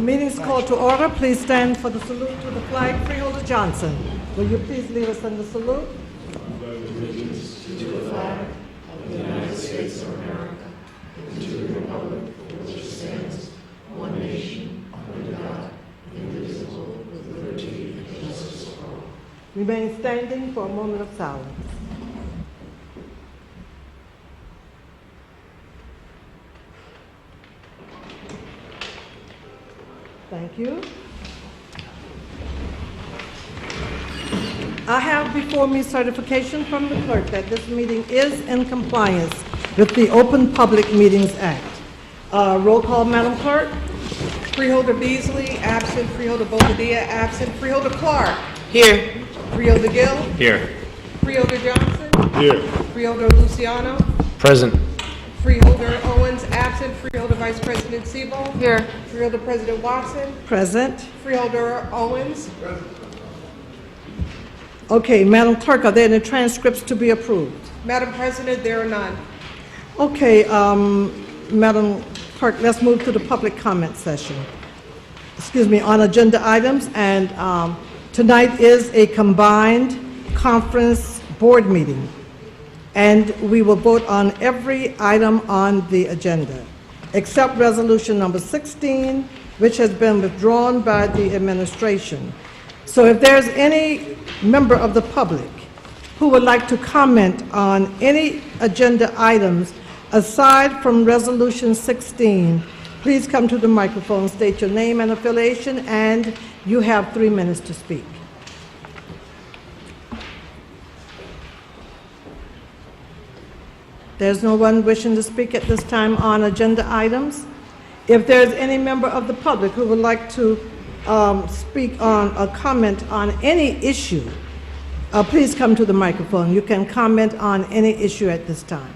The meeting is called to order. Please stand for the salute to the flag. Freeholder Johnson, will you please lead us in the salute? Remain standing for a moment of silence. Thank you. I have before me certification from the clerk that this meeting is in compliance with the Open Public Meetings Act. Roll call, Madam Clerk. Freeholder Beasley, absent. Freeholder Bobadilla, absent. Freeholder Clark. Here. Freeholder Gill. Here. Freeholder Johnson. Here. Freeholder Luciano. Present. Freeholder Owens, absent. Freeholder Vice President Sebo. Here. Freeholder President Watson. Present. Freeholder Owens. Okay, Madam Clerk, are there any transcripts to be approved? Madam President, there are none. Okay, Madam Clerk, let's move to the public comment session. Excuse me, on agenda items, and tonight is a combined conference board meeting, and we will vote on every item on the agenda, except resolution number 16, which has been withdrawn by the administration. So if there's any member of the public who would like to comment on any agenda items aside from resolution 16, please come to the microphone, state your name and affiliation, and you have 3 minutes to speak. There's no one wishing to speak at this time on agenda items. If there's any member of the public who would like to speak on or comment on any issue, please come to the microphone. You can comment on any issue at this time.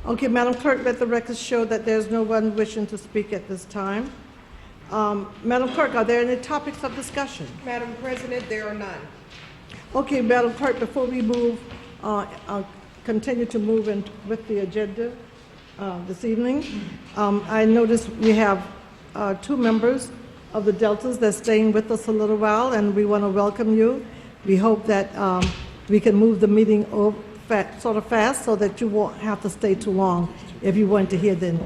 Okay, Madam Clerk, let the records show that there's no one wishing to speak at this time. Madam Clerk, are there any topics of discussion? Madam President, there are none. Okay, Madam Clerk, before we move, continue to move in with the agenda this evening, I notice we have 2 members of the Deltas that's staying with us a little while, and we want to welcome you. We hope that we can move the meeting sort of fast so that you won't have to stay too long if you want to hear them.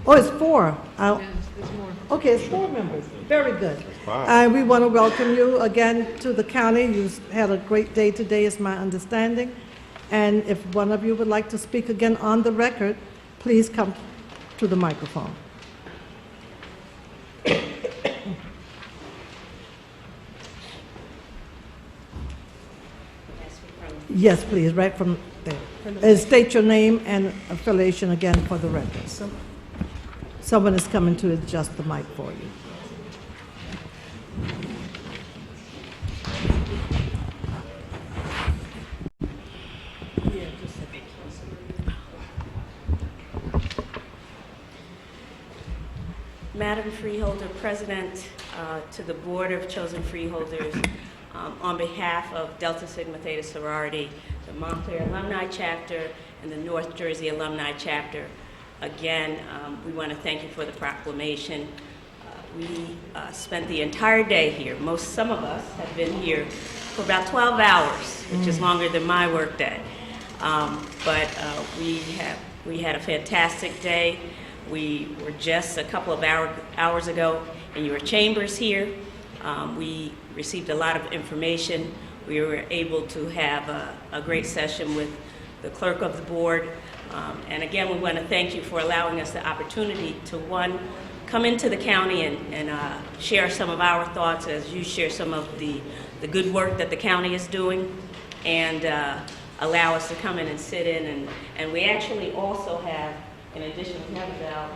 Oh, it's 4. Yes, there's more. Okay, it's 4 members. Very good. Wow. We want to welcome you again to the county. You've had a great day today, is my understanding. And if one of you would like to speak again on the record, please come to the microphone. Yes, please, right from there. And state your name and affiliation again for the record. Someone is coming to adjust the mic for you. Madam Freeholder, President, to the Board of Chosen Freeholders, on behalf of Delta Sigma Theta Sorority, the Montclair Alumni Chapter, and the North Jersey Alumni Chapter, again, we want to thank you for the proclamation. We spent the entire day here. Some of us have been here for about 12 hours, which is longer than my work day. But we had a fantastic day. We were just a couple of hours ago in your chambers here. We received a lot of information. We were able to have a great session with the clerk of the board. And again, we want to thank you for allowing us the opportunity to, one, come into the county and share some of our thoughts as you share some of the good work that the county is doing, and allow us to come in and sit in. And we actually also have, in addition, we have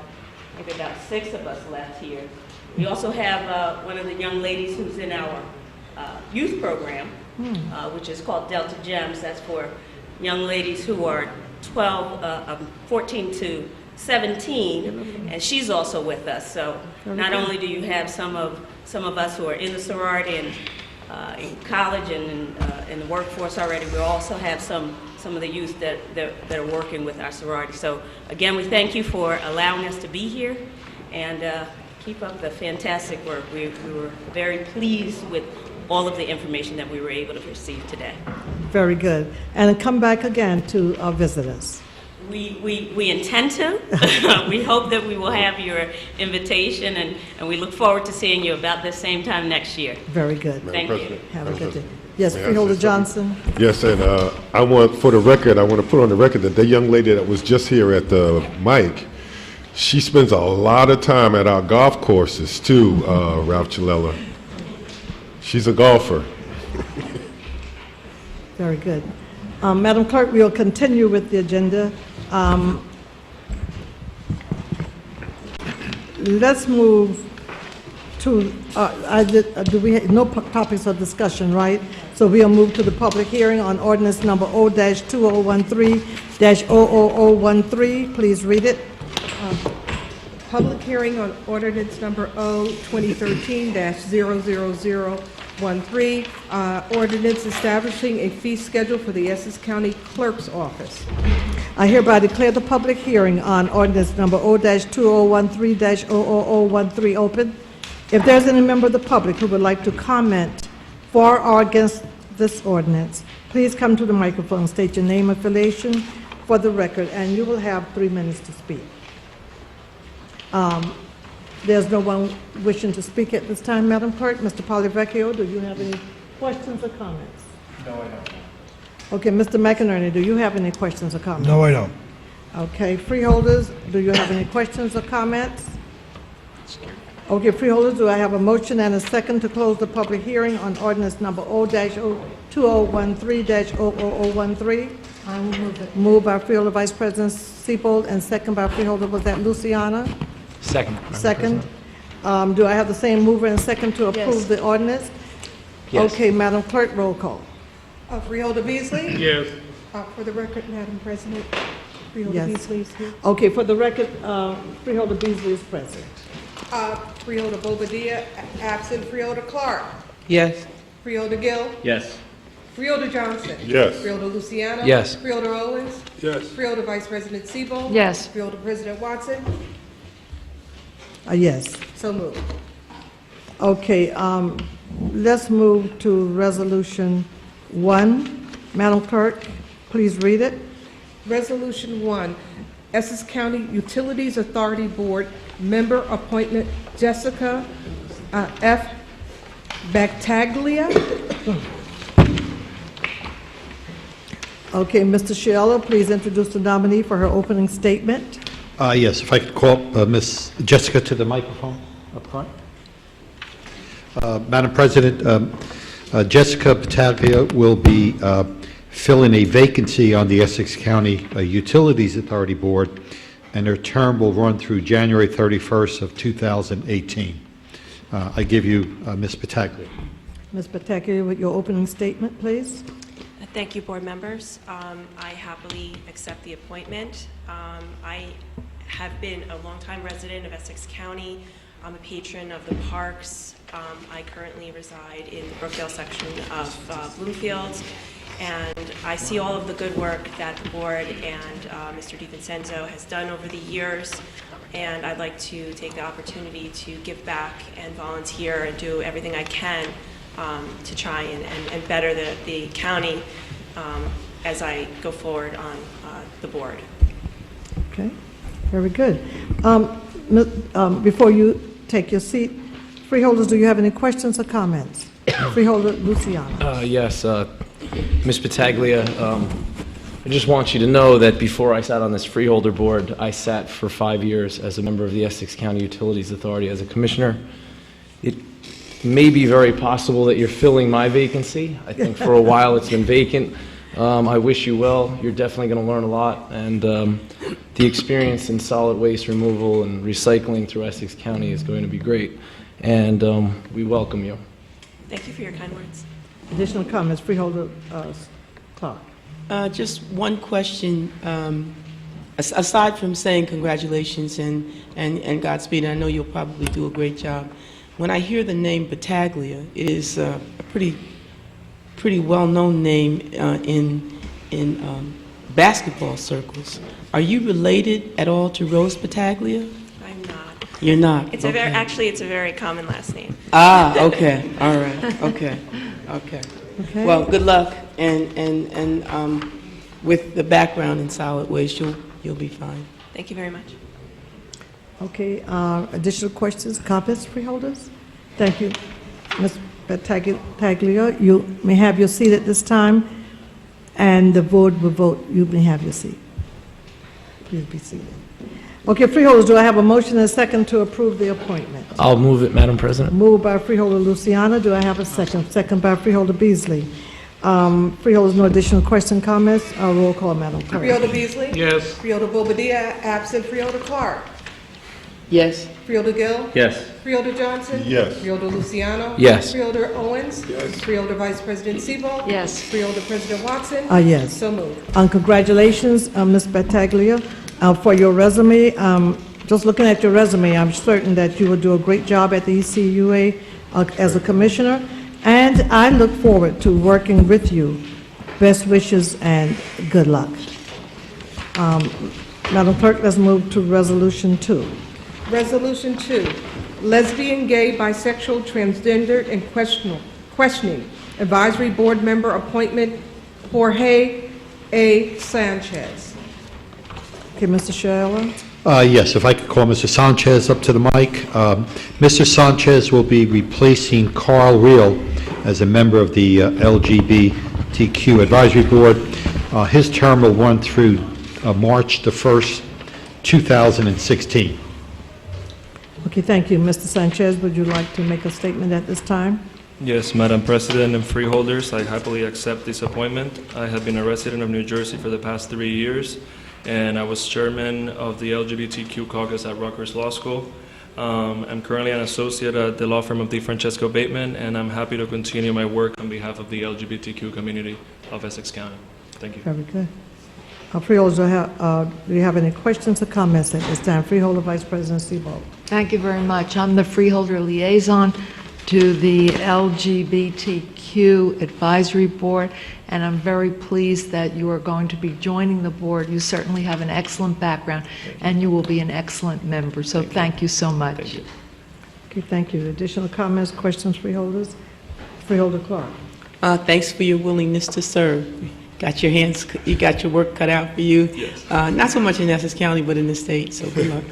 maybe about 6 of us left here. We also have one of the young ladies who's in our youth program, which is called Delta Gems. That's for young ladies who are 14 to 17, and she's also with us. So not only do you have some of us who are in the sorority and in college and in the workforce already, we also have some some of the youth that are working with our sorority. So again, we thank you for allowing us to be here, and keep up the fantastic work. We were very pleased with all of the information that we were able to receive today. Very good. And come back again to visit us. We intend to. We hope that we will have your invitation, and we look forward to seeing you about the same time next year. Very good. Thank you. Have a good day. Yes, Freeholder Johnson. Yes, and I want, for the record, I want to put on the record that the young lady that was just here at the mic, she spends a lot of time at our golf courses too, Ralph Chilella. She's a golfer. Very good. Madam Clerk, we'll continue with the agenda. Let's move to, do we have no topics of discussion, right? So we'll move to the public hearing on ordinance number O-2013-00013. Please read it. Public hearing on ordinance number O 2013-00013, ordinance establishing a fee schedule for the Essex County Clerk's Office. I hereby declare the public hearing on ordinance number O-2013-00013 open. If there's any member of the public who would like to comment for or against this ordinance, please come to the microphone, state your name, affiliation for the record, and you will have 3 minutes to speak. There's no one wishing to speak at this time, Madam Clerk. Mr. Polyvecchio, do you have any questions or comments? No, I don't. Okay, Mr. McInerney, do you have any questions or comments? No, I don't. Okay, freeholders, do you have any questions or comments? Okay, freeholders, do I have a motion and a second to close the public hearing on ordinance number O-2013-00013? I will move it. Moved by Freeholder Vice President Seabold and second by Freeholder, was that Luciana? Second. Second. Do I have the same mover and second to approve the ordinance? Yes. Okay, Madam Clerk, roll call. Freeholder Beasley? Yes. For the record, Madam President, Freeholder Yes. Beasley is here. Okay, for the record, Freeholder Beasley is present. Freeholder Bobadilla, absent. Freeholder Clark? Yes. Freeholder Gill? Yes. Freeholder Johnson? Yes. Freeholder Luciano? Yes. Freeholder Owens? Yes. Freeholder Vice President Seabold? Yes. Freeholder President Watson? Yes. So moved. Okay, let's move to Resolution 1. Madam Clerk, please read it. Resolution 1, Essex County Utilities Authority Board Member Appointment Jessica F. Battaglia. Okay, Mr. Shiello, please introduce the nominee for her opening statement. Yes, if I could call Miss Jessica to the microphone up front. Madam President, Jessica Battaglia will be filling a vacancy on the Essex County Utilities Authority Board, and her term will run through January 31st of 2018. I give you Ms. Battaglia. Ms. Battaglia, with your opening statement, please. Thank you, board members. I happily accept the appointment. I have been a longtime resident of Essex County. I'm a patron of the parks. I currently reside in the Brookdale section of Bloomfield, and I see all of the good work that the board and Mr. DiVincenzo has done over the years, and I'd like to take the opportunity to give back and volunteer and do everything I can to try and better the county as I go forward on the board. Okay, very good. Before you take your seat, freeholders, do you have any questions or comments? Freeholder Luciano. Yes, Ms. Battaglia, I just want you to know that before I sat on this freeholder board, I sat for 5 years as a member of the Essex County Utilities Authority as a commissioner. It may be very possible that you're filling my vacancy. I think for a while it's been vacant. I wish you well. You're definitely going to learn a lot, and the experience in solid waste removal and recycling through Essex County is going to be great, and we welcome you. Thank you for your kind words. Additional comments, Freeholder Clark. Just one question. Aside from saying congratulations and Godspeed, I know you'll probably do a great job. When I hear the name Battaglia, it is a pretty well-known name in basketball circles. Are you related at all to Rose Battaglia? I'm not. You're not? It's a okay. actually, it's a very common last name. Ah, okay, all right, okay. Okay. Well, good luck, and with the background in solid waste, you'll be fine. Thank you very much. Okay, additional questions, comments, freeholders? Thank you. Ms. Battaglia, you may have your seat at this time, and the board will vote. You may have your seat. Please be seated. Okay, freeholders, do I have a motion and a second to approve the appointment? I'll move it, Madam President. Moved by Freeholder Luciana. Do I have a second? Second by Freeholder Beasley. Freeholders, no additional question, comments? Roll call, Madam Clerk. Freeholder Beasley? Yes. Freeholder Bobadilla, absent. Freeholder Clark? Yes? Freeholder Gill? Yes. Freeholder Johnson? Yes. Freeholder Luciano? Yes. Freeholder Owens? Yes. Freeholder Vice President Sebo? Yes. Freeholder President Watson? Yes. So moved. Congratulations, Ms. Battaglia, for your resume. Just looking at your resume, I'm certain that you will do a great job at the ECUA as a commissioner, and I look forward to working with you. Best wishes and good luck. Madam Clerk, let's move to Resolution 2. Resolution 2, lesbian, gay, bisexual, transgendered, and questioning advisory board member appointment, Jorge A. Sanchez. Okay, Mr. Shayla? Yes, if I could call Mr. Sanchez up to the mic. Mr. Sanchez will be replacing Carl Reel as a member of the LGBTQ Advisory Board. His term will run through March the 1st, 2016. Okay, thank you. Mr. Sanchez, would you like to make a statement at this time? Yes, Madam President and freeholders, I happily accept this appointment. I have been a resident of New Jersey for the past 3 years, and I was chairman of the LGBTQ caucus at Rutgers Law School. I'm currently an associate at the law firm of DeFrancesco Bateman, and I'm happy to continue my work on behalf of the LGBTQ community of Essex County. Thank you. Very good. Freeholders, do you have any questions or comments at this time? Freeholder Vice President Sebo. Thank you very much. I'm the freeholder liaison to the LGBTQ Advisory Board, and I'm very pleased that you are going to be joining the board. You certainly have an excellent background, and you will be an excellent member, so thank you so much. Thank you. Okay, thank you. Additional comments, questions, freeholders? Freeholder Clark. Thanks for your willingness to serve. You got your work cut out for you. Yes. Not so much in Essex County, but in the state, so good luck.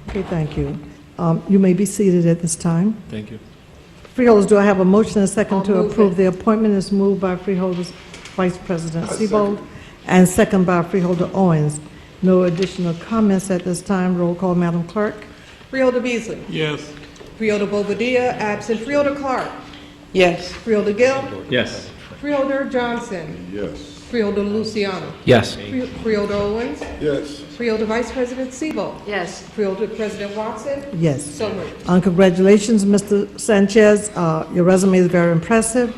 Okay, thank you. You may be seated at this time. Thank you. Freeholders, do I have a motion and a second I'll to move approve it. the appointment? Is moved by Freeholders Vice President Sebo and second by Freeholder Owens. No additional comments at this time. Roll call, Madam Clerk. Freeholder Beasley? Yes. Freeholder Bobadilla, absent. Freeholder Clark? Yes? Freeholder Gill? Yes. Freeholder Johnson? Yes. Freeholder Luciano? Yes. Freeholder Owens? Yes. Freeholder Vice President Sebo? Yes. Freeholder President Watson? Yes. So moved. Congratulations, Mr. Sanchez. Your resume is very impressive,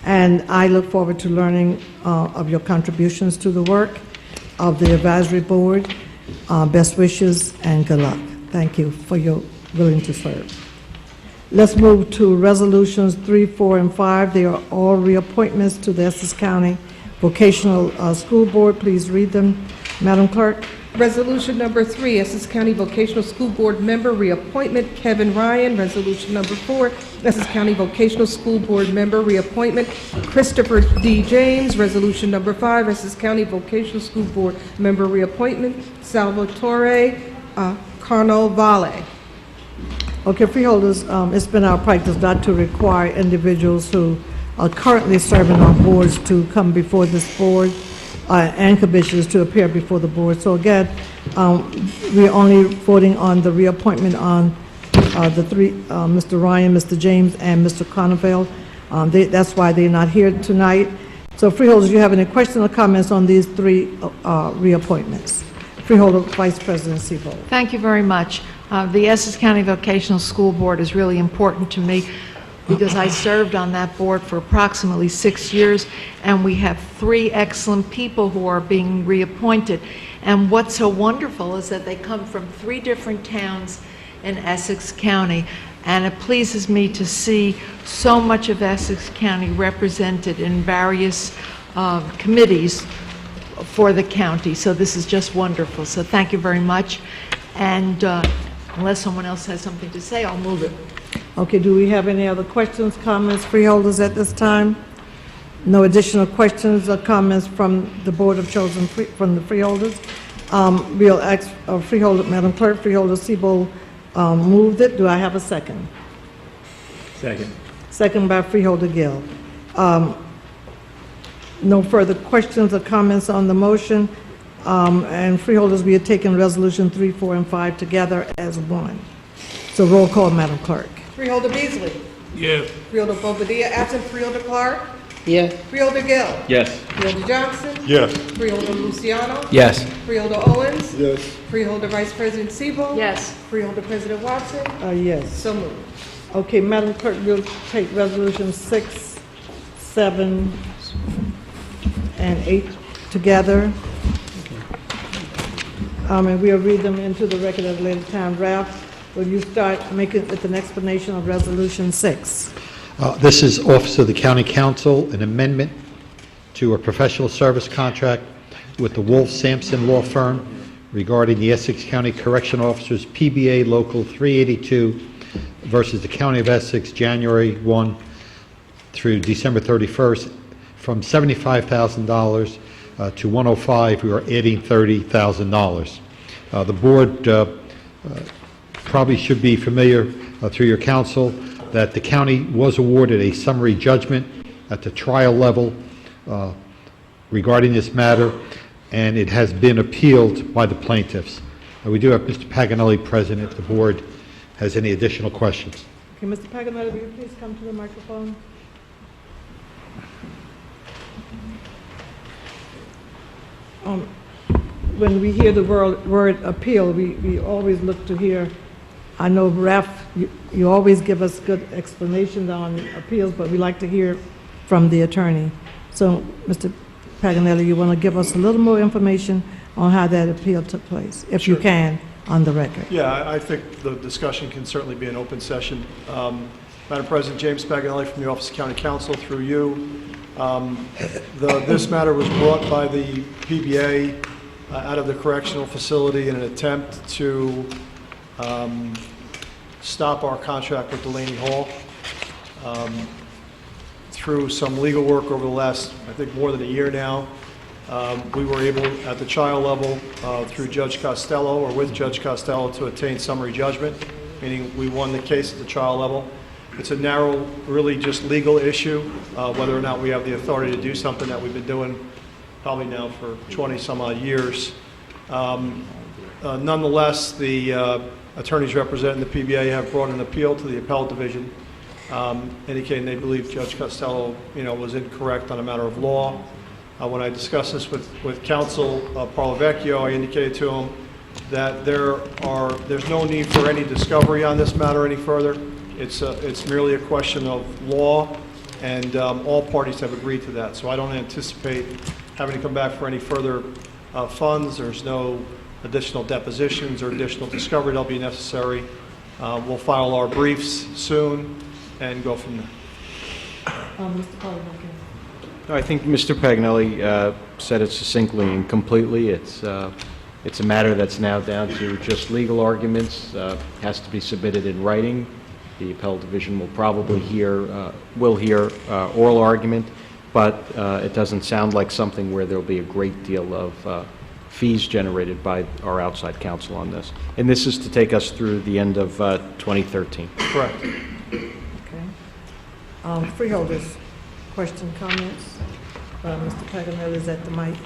and I look forward to learning of your contributions to the work of the advisory board. Best wishes and good luck. Thank you for your willing to serve. Let's move to resolutions 3, 4, and 5. They are all reappointments to the Essex County Vocational School Board. Please read them, Madam Clerk. Resolution number 3, Essex County Vocational School Board member reappointment, Kevin Ryan. Resolution number 4, Essex County Vocational School Board member reappointment, Christopher D. James. Resolution number 5, Essex County Vocational School Board member reappointment, Salvatore Carnovale. Okay, freeholders, it's been our practice not to require individuals who are currently serving on boards to come before this board and commissioners to appear before the board. So again, we're only voting on the reappointment on the three, Mr. Ryan, Mr. James, and Mr. Carnevale. That's why they're not here tonight. So freeholders, do you have any questions or comments on these three reappointments? Freeholder Vice President Sebo. Thank you very much. The Essex County Vocational School Board is really important to me because I served on that board for approximately 6 years, and we have 3 excellent people who are being reappointed. And what's so wonderful is that they come from 3 different towns in Essex County, and it pleases me to see so much of Essex County represented in various committees for the county. So this is just wonderful. So thank you very much. And unless someone else has something to say, I'll move it. Okay, do we have any other questions, comments, freeholders at this time? No additional questions or comments from the Board of Chosen, from the freeholders? We'll ask Freeholder, Madam Clerk, Freeholder Siebel moved it. Do I have a second? Second. Second by Freeholder Gill. No further questions or comments on the motion. And freeholders, we are taking Resolution 3, 4, and 5 together as one. So roll call, Madam Clerk. Freeholder Beasley. Yes. Freeholder Bobadilla, absent. Freeholder Clark. Yes. Freeholder Gill. Yes. Freeholder Johnson. Yes. Freeholder Luciano. Yes. Freeholder Owens. Yes. Freeholder Vice President Siebel. Yes. Freeholder President Watson. Yes. So moved. Okay, Madam Clerk, we'll take Resolution 6, 7, and 8 together. And we'll read them into the record at a later time. Ralph, will you start making with an explanation of Resolution 6? This is Office of the County Council, an amendment to a professional service contract with the Wolf Sampson Law Firm regarding the Essex County Correctional Officers PBA Local 382 versus the County of Essex, January 1 through December 31st, from $75,000 to $105,000. We are adding $30,000. The board probably should be familiar through your council that the county was awarded a summary judgment at the trial level regarding this matter, and it has been appealed by the plaintiffs. We do have Mr. Paganelli present if the board has any additional questions. Okay, Mr. Paganelli, will you please come to the microphone? When we hear the word appeal, we always look to hear, I know, Ralph, you always give us good explanations on appeals, but we like to hear from the attorney. So, Mr. Paganelli, you want to give us a little more information on how that appeal took place, if you can, on the record? Yeah, I think the discussion can certainly be an open session. Madam President, James Paganelli from the Office of County Council, through you. This matter was brought by the PBA out of the correctional facility in an attempt to stop our contract with Delaney Hall. Through some legal work over the last, I think, more than a year now, we were able, at the trial level, through Judge Costello, or with Judge Costello, to attain summary judgment, meaning we won the case at the trial level. It's a narrow, really just legal issue, whether or not we have the authority to do something that we've been doing probably now for 20-some-odd years. Nonetheless, the attorneys representing the PBA have brought an appeal to the appellate division, indicating they believe Judge Costello, was incorrect on a matter of law. When I discussed this with counsel Parlavecchio, I indicated to him that there's no need for any discovery on this matter any further. It's merely a question of law, and all parties have agreed to that. So I don't anticipate having to come back for any further funds. There's no additional depositions or additional discovery that'll be necessary. We'll file our briefs soon and go from there. Mr. Parlavecchio. I think Mr. Paganelli said it succinctly and completely. It's a matter that's now down to just legal arguments. Has to be submitted in writing. The appellate division will probably hear oral argument, but it doesn't sound like something where there'll be a great deal of fees generated by our outside counsel on this. And this is to take us through the end of 2013. Correct. Okay. Freeholders, question, comments? Mr. Paganelli is at the mic.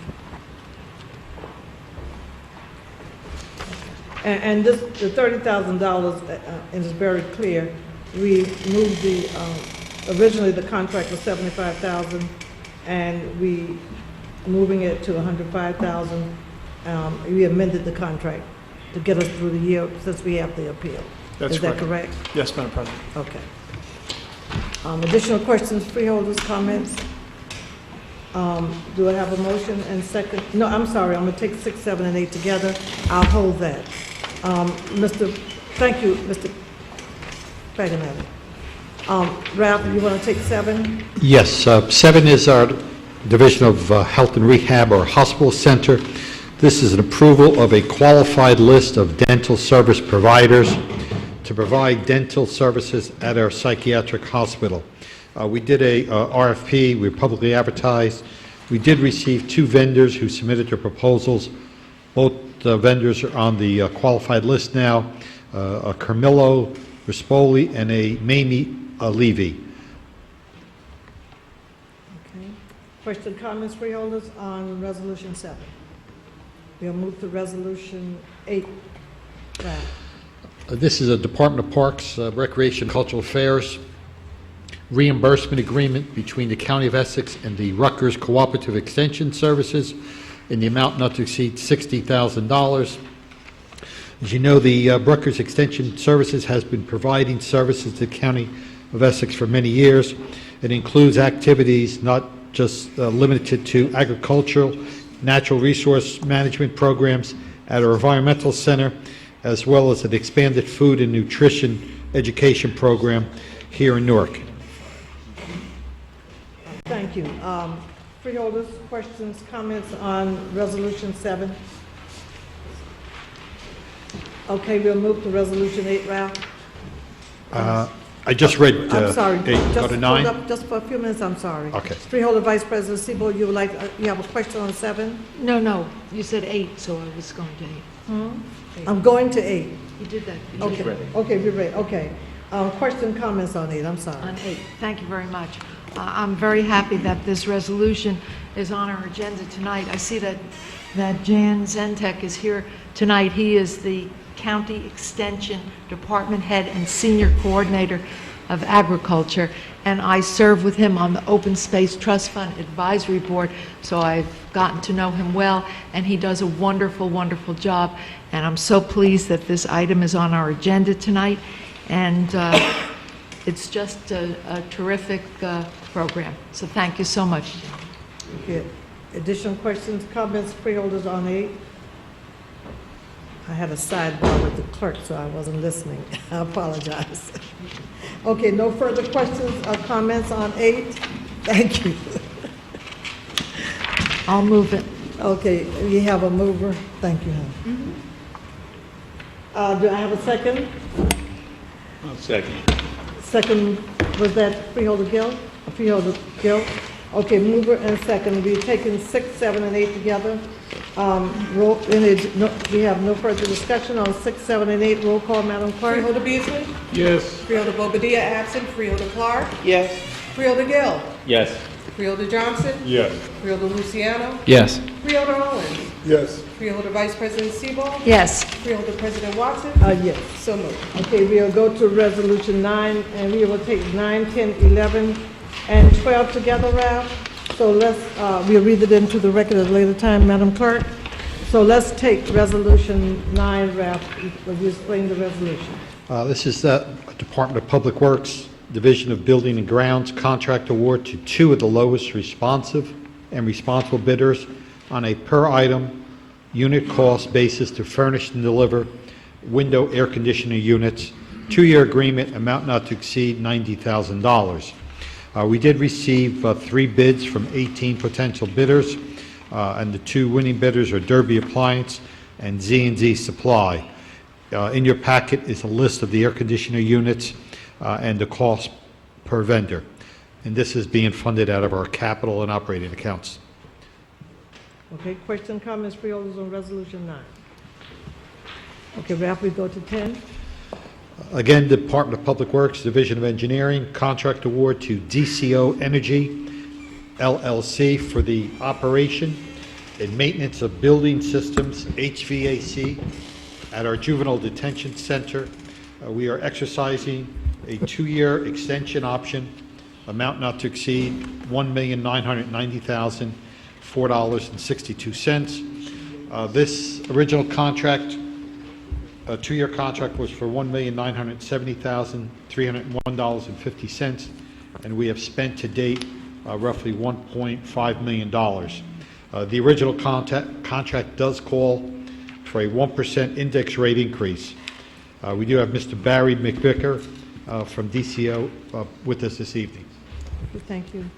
And this, the $30,000 is very clear. We moved originally the contract was $75,000, and we moving it to $105,000. We amended the contract to get us through the year since we have the appeal. That's Is that correct? Yes, Madam President. Okay. Additional questions, freeholders, comments? Do I have a motion and second? No, I'm sorry, I'm going to take 6, 7, and 8 together. I'll hold that. Thank you, Mr. Paganelli. Ralph, you want to take 7? Yes, 7 is our Division of Health and Rehab, or Hospital Center. This is an approval of a qualified list of dental service providers to provide dental services at our psychiatric hospital. We did a RFP, we publicly advertised. We did receive 2 vendors who submitted their proposals. Both vendors are on the qualified list now, a Carmillo Rispoli and a Mamie Levy. Okay. Question, comments, freeholders on Resolution 7? We'll move to Resolution 8. Ralph. This is a Department of Parks, Recreation, and Cultural Affairs reimbursement agreement between the County of Essex and the Rutgers Cooperative Extension Services in the amount not to exceed $60,000. As you know, the Rutgers Extension Services has been providing services to the County of Essex for many years. It includes activities not just limited to agricultural, natural resource management programs at our environmental center, as well as an expanded food and nutrition education program here in Newark. Thank you. Freeholders, questions, comments on Resolution 7? Okay, we'll move to Resolution 8, Ralph. I just read I'm sorry. 8. Just Go to 9. hold up just for a few minutes, I'm sorry. Okay. Freeholder Vice President Sebo, you would like, you have a question on 7? No, you said 8, so I was going to 8. I'm going to 8. You did that. Okay, okay, we're ready, okay. Question, comments on 8, I'm sorry. On 8. Thank you very much. I'm very happy that this resolution is on our agenda tonight. I see that Jan Zentek is here tonight. He is the County Extension Department Head and Senior Coordinator of Agriculture, and I serve with him on the Open Space Trust Fund Advisory Board, so I've gotten to know him well, and he does a wonderful, wonderful job, and I'm so pleased that this item is on our agenda tonight, and it's just a terrific program. So thank you so much. Okay. Additional questions, comments, freeholders on 8? I had a sidebar with the clerk, so I wasn't listening. I apologize. Okay, no further questions or comments on 8? Thank you. I'll move it. Okay, we have a mover. Thank you, hon. Do I have a second? I'll second. Second, was that Freeholder Gill? Freeholder Gill? Okay, mover and second. We're taking 6, 7, and 8 together. We have no further discussion on 6, 7, and 8. Roll call, Madam Clerk. Freeholder Beasley? Yes. Freeholder Bobadilla absent. Freeholder Clark? Yes. Freeholder Gill? Yes. Freeholder Johnson? Yes. Freeholder Luciano? Yes. Freeholder Owens? Yes. Freeholder Vice President Sebo? Yes. Freeholder President Watson? Yes. So moved. Okay, we'll go to Resolution 9, and we will take 9, 10, 11, and 12 together, Ralph. So we'll read it into the record at a later time, Madam Clerk. So let's take Resolution 9, Ralph. Will you explain the resolution? This is the Department of Public Works, Division of Building and Grounds, contract award to 2 of the lowest responsive and responsible bidders on a per-item unit cost basis to furnish and deliver window air conditioner units. 2-year agreement, amount not to exceed $90,000. We did receive 3 bids from 18 potential bidders, and the 2 winning bidders are Derby Appliance and Z&Z Supply. In your packet is a list of the air conditioner units and the cost per vendor. And this is being funded out of our capital and operating accounts. Okay, question, comments, freeholders on Resolution 9. Okay, Ralph, we go to 10. Again, Department of Public Works, Division of Engineering, contract award to DCO Energy LLC for the operation and maintenance of building systems, HVAC, at our Juvenile Detention Center. We are exercising a 2-year extension option, amount not to exceed $1,990,004.62. This original contract, a 2-year contract, was for $1,970,301.50, and we have spent to date roughly $1.5 million. The original contract does call for a 1% index rate increase. We do have Mr. Barry McVicker from DCO with us this evening. Thank you.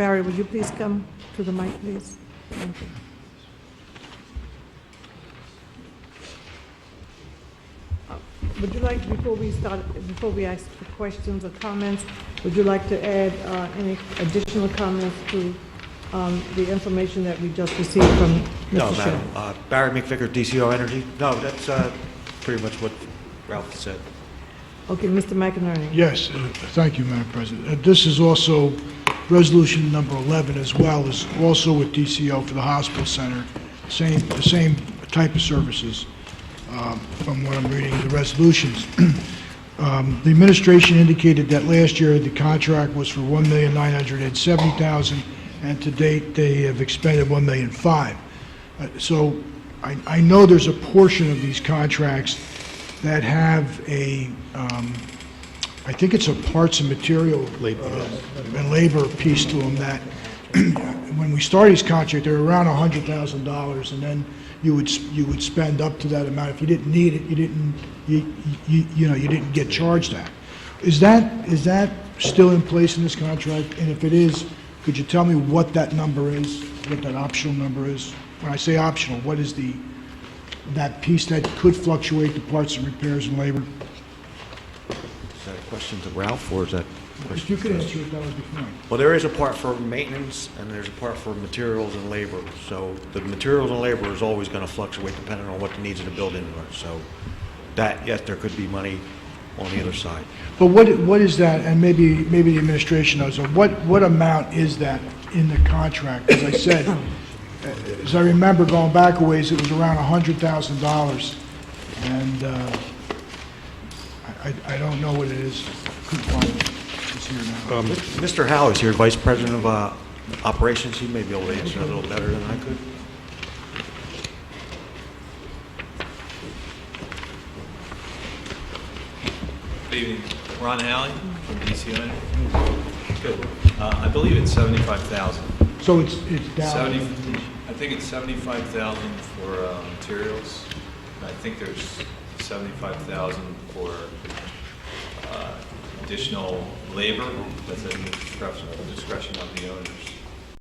Barry, would you please come to the mic, please? Thank you. Would you like, before we ask for questions or comments, would you like to add any additional comments to the information that we just received from Mr. No, Shea? Madam. Barry McVicker, DCO Energy. No, that's pretty much what Ralph said. Okay, Mr. McInerney. Yes, thank you, Madam President. This is also resolution number 11 as well, is also with DCO for the hospital center, the same type of services from what I'm reading the resolutions. The administration indicated that last year the contract was for $1,970,000, and to date they have expended $1,005,000. So I know there's a portion of these contracts that have a, I think it's a parts and material and labor piece to them that when we started these contracts, they were around $100,000, and then you would spend up to that amount. If you didn't need it, you didn't get charged that. Is that still in place in this contract? And if it is, could you tell me what that number is, what that optional number is? When I say optional, what is that piece that could fluctuate the parts and repairs and labor? Is that a question to Ralph, or is that a question? If you could answer it, that would be fine. Well, there is a part for maintenance, and there's a part for materials and labor. So the materials and labor is always going to fluctuate depending on what the needs of the building are. So that, yes, there could be money on the other side. But what is that, and maybe the administration knows, what amount is that in the contract? As I said, as I remember going back a ways, it was around $100,000, and I don't know what it is. Couldn't find it. It's here now. Mr. Howe is here, Vice President of Operations. He may be able to answer a little better than I could. Good evening. Ron Alley from DCO. Good. I believe it's 75,000. So it's down. I think it's 75,000 for materials. And I think there's 75,000 for additional labor. That's at the discretion of the owners.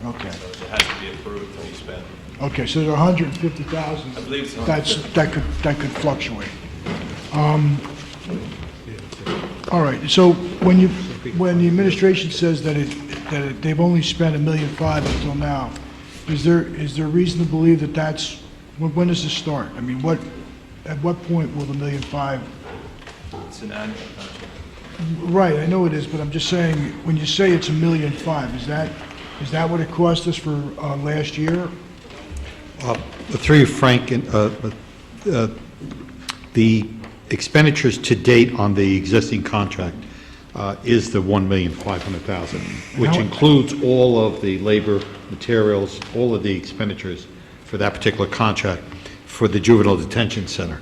Okay. So it has to be approved to be spent. Okay, so there's 150,000. I believe it's That could fluctuate. All right. So when the administration says that they've only spent $1.5 million until now, is there reason to believe that that's when does this start? I mean, at what point will the $1.5 million? It's an annual contract. Right, I know it is, but I'm just saying, when you say it's $1.5 million, is that what it cost us for last year? Through you, Frank, the expenditures to date on the existing contract is the $1,500,000, which includes all of the labor, materials, all of the expenditures for that particular contract for the juvenile detention center.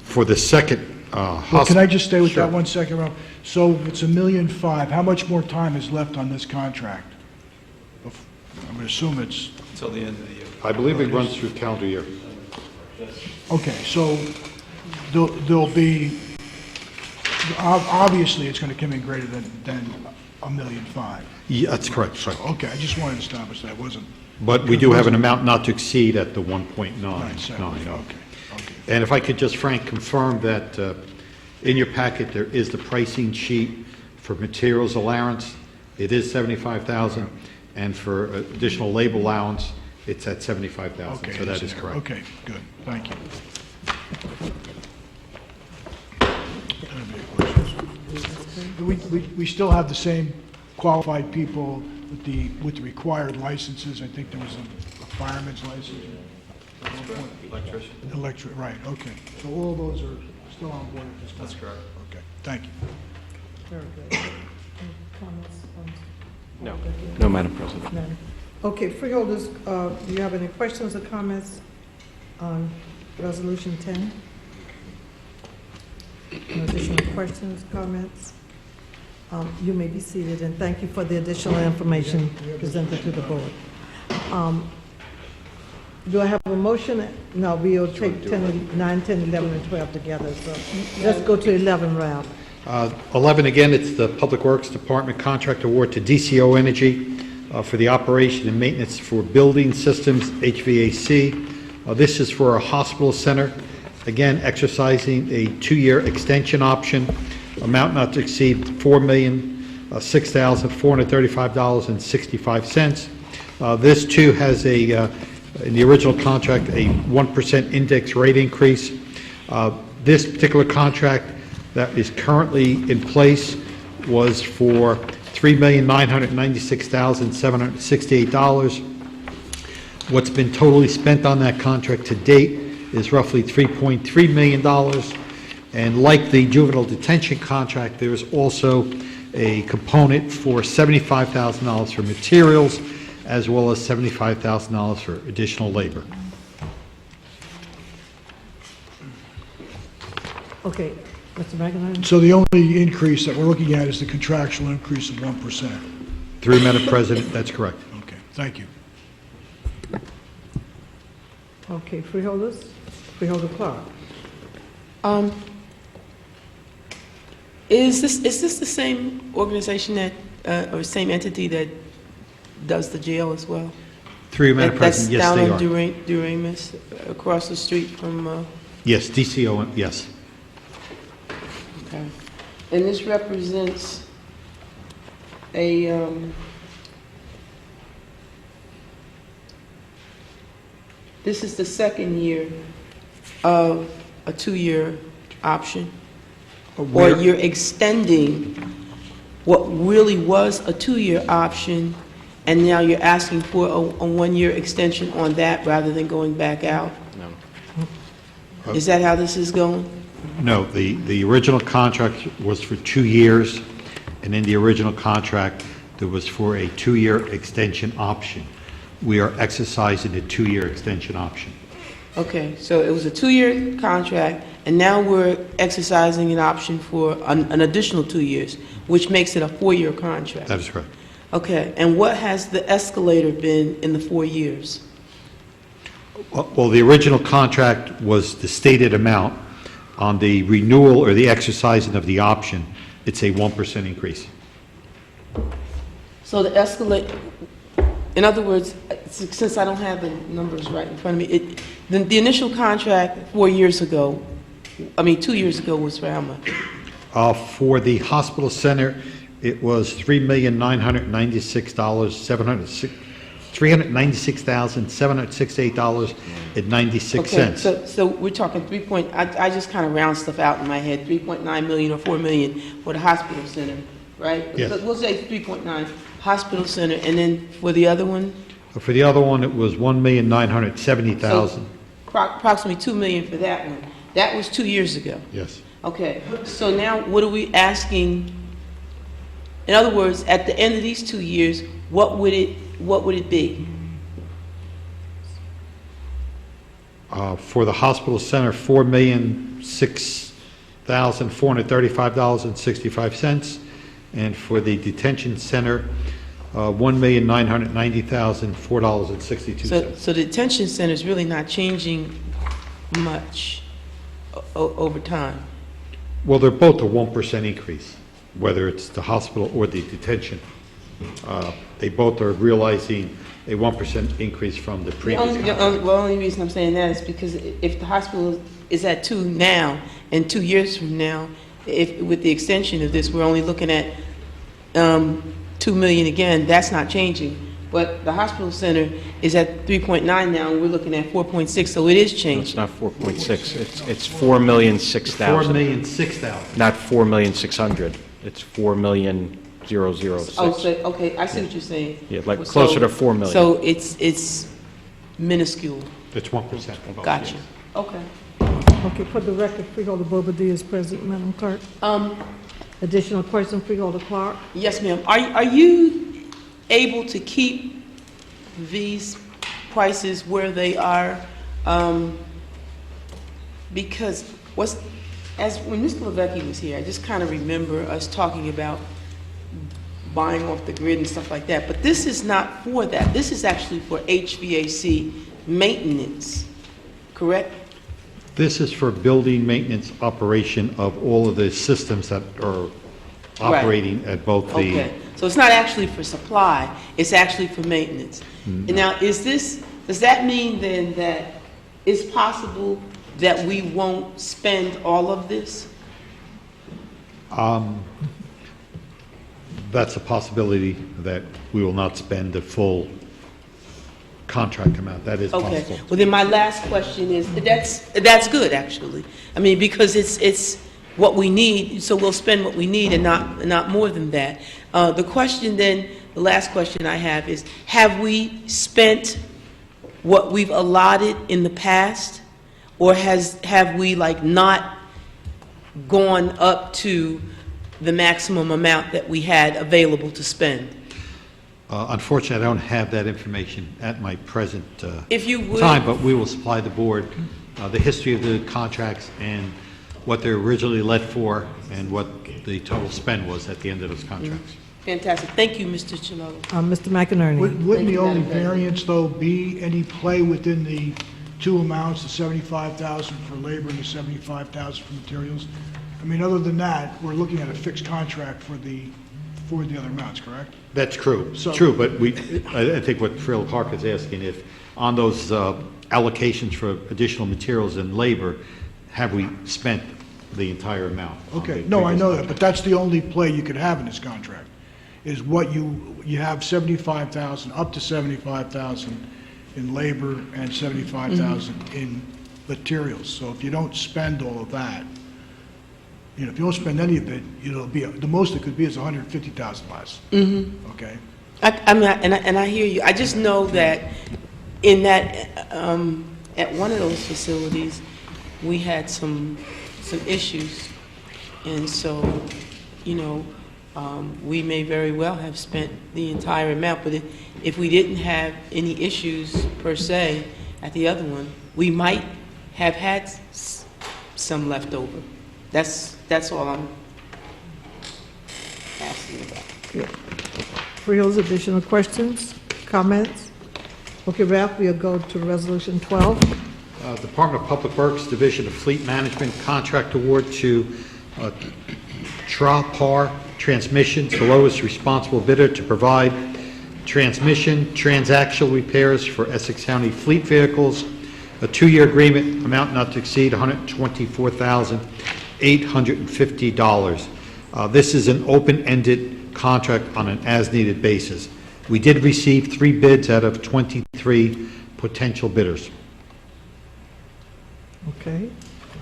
For the second Well, can I just stay with Sure. that 1 second, Rob? So it's $1.5 million. How much more time is left on this contract? I would assume it's, Until the end of the year. I believe it runs through calendar year. okay, so there'll be, obviously, it's going to come in greater than $1.5 million. Yeah, that's correct. Right. Okay, I just wanted to establish that wasn't. But we do have an amount not to exceed at the 1.99. Okay. And if I could just, Frank, confirm that in your packet, there is the pricing sheet for materials allowance. It is $75,000, and for additional labor allowance, it's at $75,000. Okay, So that is correct. Okay, good, thank you. We still have the same qualified people with the required licenses. I think there was a fireman's license. Electrician. Right, okay. So all those are still on board at this point? That's correct. Okay, thank you. Very good. Any comments on- No. No, Madam President. None. Okay, freeholders, do you have any questions or comments on Resolution 10? No additional questions, comments? You may be seated, and thank you for the additional information presented to the board. Do I have a motion? No, we'll take 9, 10, 11, and 12 together, so let's go to 11, Ralph. 11, again, it's the Public Works Department contract award to DCO Energy for the operation and maintenance for building systems, HVAC. This is for a hospital center, again, exercising a 2-year extension option, amount not to exceed $4,006,435.65. This, too, has in the original contract, a 1% index rate increase. This particular contract that is currently in place was for $3,996,768. What's been totally spent on that contract to date is roughly $3.3 million. And like the juvenile detention contract, there is also a component for $75,000 for materials, as well as $75,000 for additional labor. Okay, Mr. McInerney? So the only increase that we're looking at is the contractual increase of 1%. Through Madam President, that's correct. Okay, thank you. Okay, freeholders? Freeholder Clark? Is this the same organization that, or same entity that does the jail as well? Through you, Madam President, yes, they are. That's down on Duramus, across the street from... Yes, DCO, yes. Okay. And this represents a... This is the second year of a 2-year option? Or you're extending what really was a 2-year option, and now you're asking for a 1-year extension on that rather than going back out? No. Is that how this is going? No, the original contract was for 2 years, and in the original contract, there was for a 2-year extension option. We are exercising a 2-year extension option. Okay, so it was a 2-year contract, and now we're exercising an option for an additional 2 years, which makes it a 4-year contract. That is correct. Okay, and what has the escalator been in the 4 years? Well, the original contract was the stated amount. On the renewal or the exercising of the option, it's a 1% increase. So the escalator, in other words, since I don't have the numbers right in front of me, the initial contract 4 years ago, 2 years ago was for how much? For the hospital center, it was $396,768.96. Okay, so we're talking I just kind of round stuff out in my head, 3.9 million or 4 million for the hospital center, right? Yes. We'll say 3.9 hospital center, and then for the other one? For the other one, it was $1,970,000. So approximately 2 million for that one. That was 2 years ago. Yes. Okay, so now what are we asking? In other words, at the end of these 2 years, what would it be? For the hospital center, $4,006,435.65, and for the detention center, $1,990,004.62. So the detention center is really not changing much over time. Well, they're both a 1% increase, whether it's the hospital or the detention. They both are realizing a 1% increase from the previous contract. The only reason I'm saying that is because if the hospital is at 2 now, and 2 years from now, with the extension of this, we're only looking at 2 million again, that's not changing. But the hospital center is at 3.9 now, and we're looking at 4.6, so it is changing. It's not 4.6, it's 4,006,000. 4,006,000. Not 4,600,000. It's 4,006,000. Oh, so, okay, I see what you're saying. Yeah, like closer to 4 million. So it's minuscule. It's 1%. Gotcha. Okay. Okay, for the record, Freeholder Bobadilla is present, Madam Clerk. Additional question, Freeholder Clark? Yes, ma'am. Are you able to keep these prices where they are? Because when Mr. Levesque was here, I just kind of remember us talking about buying off the grid and stuff like that. But this is not for that. This is actually for HVAC maintenance, correct? This is for building maintenance operation of all of the systems that are operating at both the... Okay, so it's not actually for supply, it's actually for maintenance. Mm-hmm. And now, does that mean then that it's possible that we won't spend all of this? That's a possibility that we will not spend the full contract amount. That is Okay, possible. well then my last question is, that's good, actually. I mean, because it's what we need, so we'll spend what we need and not more than that. The question then, the last question I have is, have we spent what we've allotted in the past? Or have we like not gone up to the maximum amount that we had available to spend? Unfortunately, I don't have that information at my present If you would- time, but we will supply the board the history of the contracts and what they're originally let for and what the total spend was at the end of those contracts. Fantastic. Thank you, Mr. Chilolo. Mr. McInerney. Wouldn't the only variance, though, be any play within the two amounts, the 75,000 for labor and the 75,000 for materials? I mean, other than that, we're looking at a fixed contract for the other amounts, correct? That's true. So- True, but I think what Freeholder Clark is asking, if on those allocations for additional materials and labor, have we spent the entire amount? Okay, no, I know that, but that's the only play you could have in this contract, is what you have 75,000, up to 75,000 in labor and 75,000 in materials. So if you don't spend all of that, you know, if you don't spend any of it, it'll be, the most it could be is 150,000 less. Okay? I mean, and I hear you. I just know that in that, at one of those facilities, we had some issues. And so, you know, we may very well have spent the entire amount, but if we didn't have any issues per se at the other one, we might have had some left over. That's all I'm asking about. Freeholders, additional questions, comments? Okay, Ralph, we'll go to Resolution 12. Department of Public Works, Division of Fleet Management, contract award to Trapar Transmissions, the lowest responsible bidder to provide transmission transaxle repairs for Essex County fleet vehicles. A 2-year agreement, amount not to exceed $124,850. This is an open-ended contract on an as-needed basis. We did receive 3 bids out of 23 potential bidders. Okay.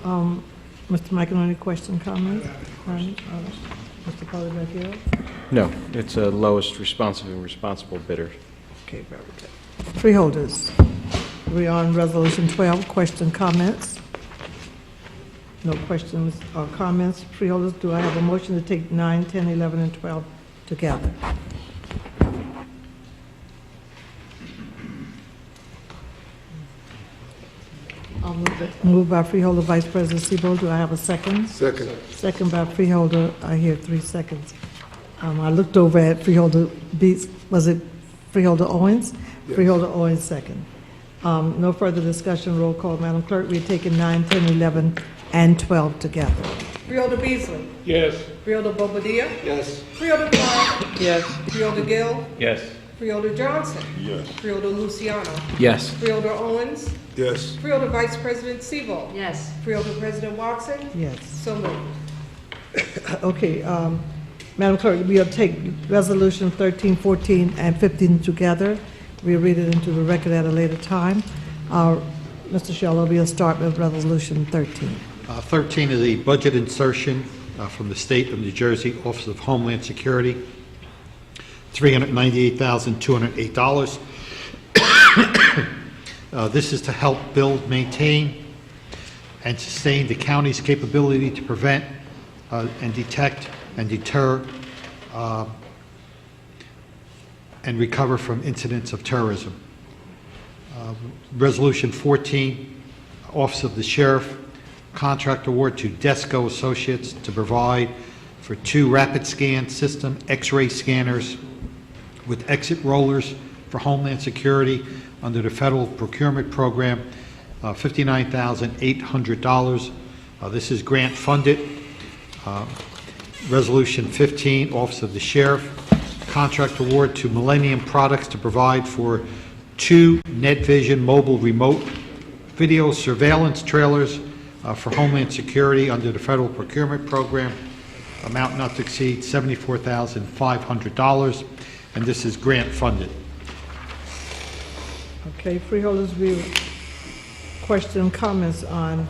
Mr. McInerney, question, comment? Mr. Polyvecchio? No, it's a lowest responsive and responsible bidder. Okay, very good. Freeholders, we are on Resolution 12. Question, comments? No questions or comments. Freeholders, do I have a motion to take 9, 10, 11, and 12 together? I'll move it. Moved by Freeholder Vice President Sebo. Do I have a second? Second. Second by Freeholder, I hear 3 seconds. I looked over at Freeholder Beats, was it Freeholder Owens? Yes. Freeholder Owens, second. No further discussion, roll call, Madam Clerk. We're taking 9, 10, 11, and 12 together. Freeholder Beasley? Yes. Freeholder Bobadilla? Yes. Freeholder Clark? Yes. Freeholder Gill? Yes. Freeholder Johnson? Yes. Freeholder Luciano? Yes. Freeholder Owens? Yes. Freeholder Vice President Sebo? Yes. Freeholder President Watson? Yes. So moved. Okay, Madam Clerk, we'll take Resolution 13, 14, and 15 together. We'll read it into the record at a later time. Mr. Shello, we'll start with Resolution 13. 13 is a budget insertion from the State of New Jersey Office of Homeland Security, $398,208. This is to help build, maintain, and sustain the county's capability to prevent and detect and deter and recover from incidents of terrorism. Resolution 14, Office of the Sheriff, contract award to Desco Associates to provide for 2 rapid scan system X-ray scanners with exit rollers for Homeland Security under the Federal Procurement Program. $59,800. This is grant funded. Resolution 15, Office of the Sheriff, contract award to Millennium Products to provide for 2 NetVision mobile remote video surveillance trailers for Homeland Security under the Federal Procurement Program, amount not to exceed $74,500, and this is grant funded. Okay, freeholders, we question comments on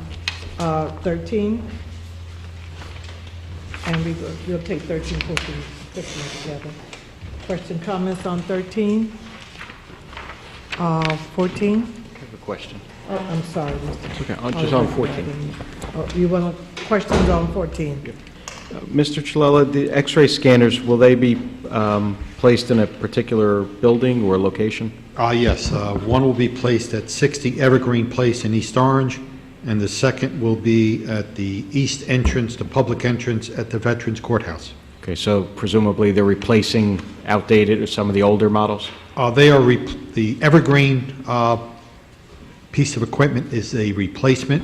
13, and we'll take 13, 14, 15 together. Question comments on 13, 14? I have a question. Oh, I'm sorry. It's okay, just on 14. Oh, you want questions on 14? Mr. Chilella, the X-ray scanners, will they be placed in a particular building or location? Yes, one will be placed at 60 Evergreen Place in East Orange, and the second will be at the east entrance, the public entrance at the Veterans Courthouse. Okay, so presumably they're replacing outdated or some of the older models? They are, the Evergreen piece of equipment is a replacement,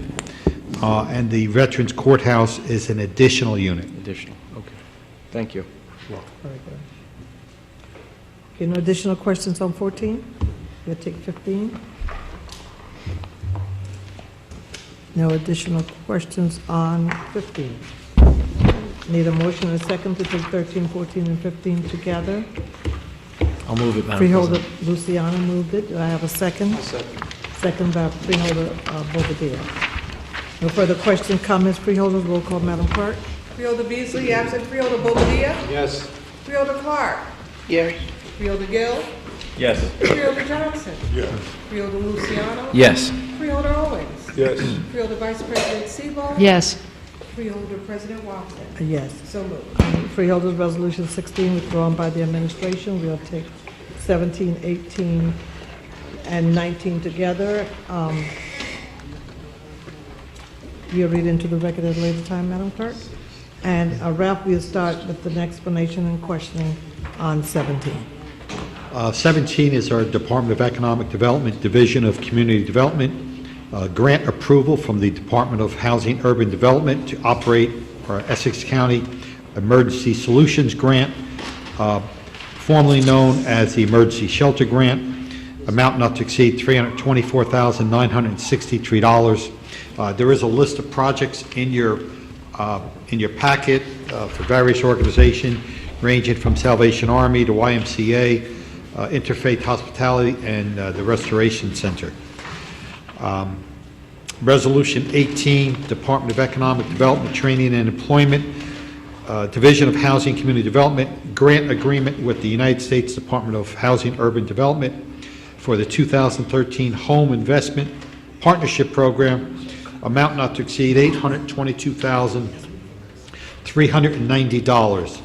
and the Veterans Courthouse is an additional unit. Additional, okay. Thank you. Very good. Okay, no additional questions on 14? We'll take 15. No additional questions on 15. Need a motion and a second to take 13, 14, and 15 together. I'll move it, Madam Freeholder President. Luciano moved it. Do I have a second? Second. Second by Freeholder Bobadilla. No further questions, comments, freeholders, roll call, Madam Clerk. Freeholder Beasley, absent. Freeholder Bobadilla. Yes. Freeholder Clark. Yes. Freeholder Gill. Yes. Freeholder Johnson. Yes. Freeholder Luciano. Yes. Freeholder Owens. Yes. Freeholder Vice President Sebo. Yes. Freeholder President Watson. Yes. So moved. Freeholders, Resolution 16 withdrawn by the administration. We'll take 17, 18, and 19 together. You'll read into the record at a later time, Madam Clerk. And Ralph, we'll start with the explanation and questioning on 17. 17 is our Department of Economic Development, Division of Community Development, grant approval from the Department of Housing Urban Development to operate our Essex County Emergency Solutions Grant, formerly known as the Emergency Shelter Grant, amount not to exceed $324,963. There is a list of projects in your packet for various organizations, ranging from Salvation Army to YMCA, Interfaith Hospitality, and the Restoration Center. Resolution 18, Department of Economic Development, Training and Employment, Division of Housing Community Development, grant agreement with the United States Department of Housing Urban Development for the 2013 Home Investment Partnership Program, amount not to exceed $822,390.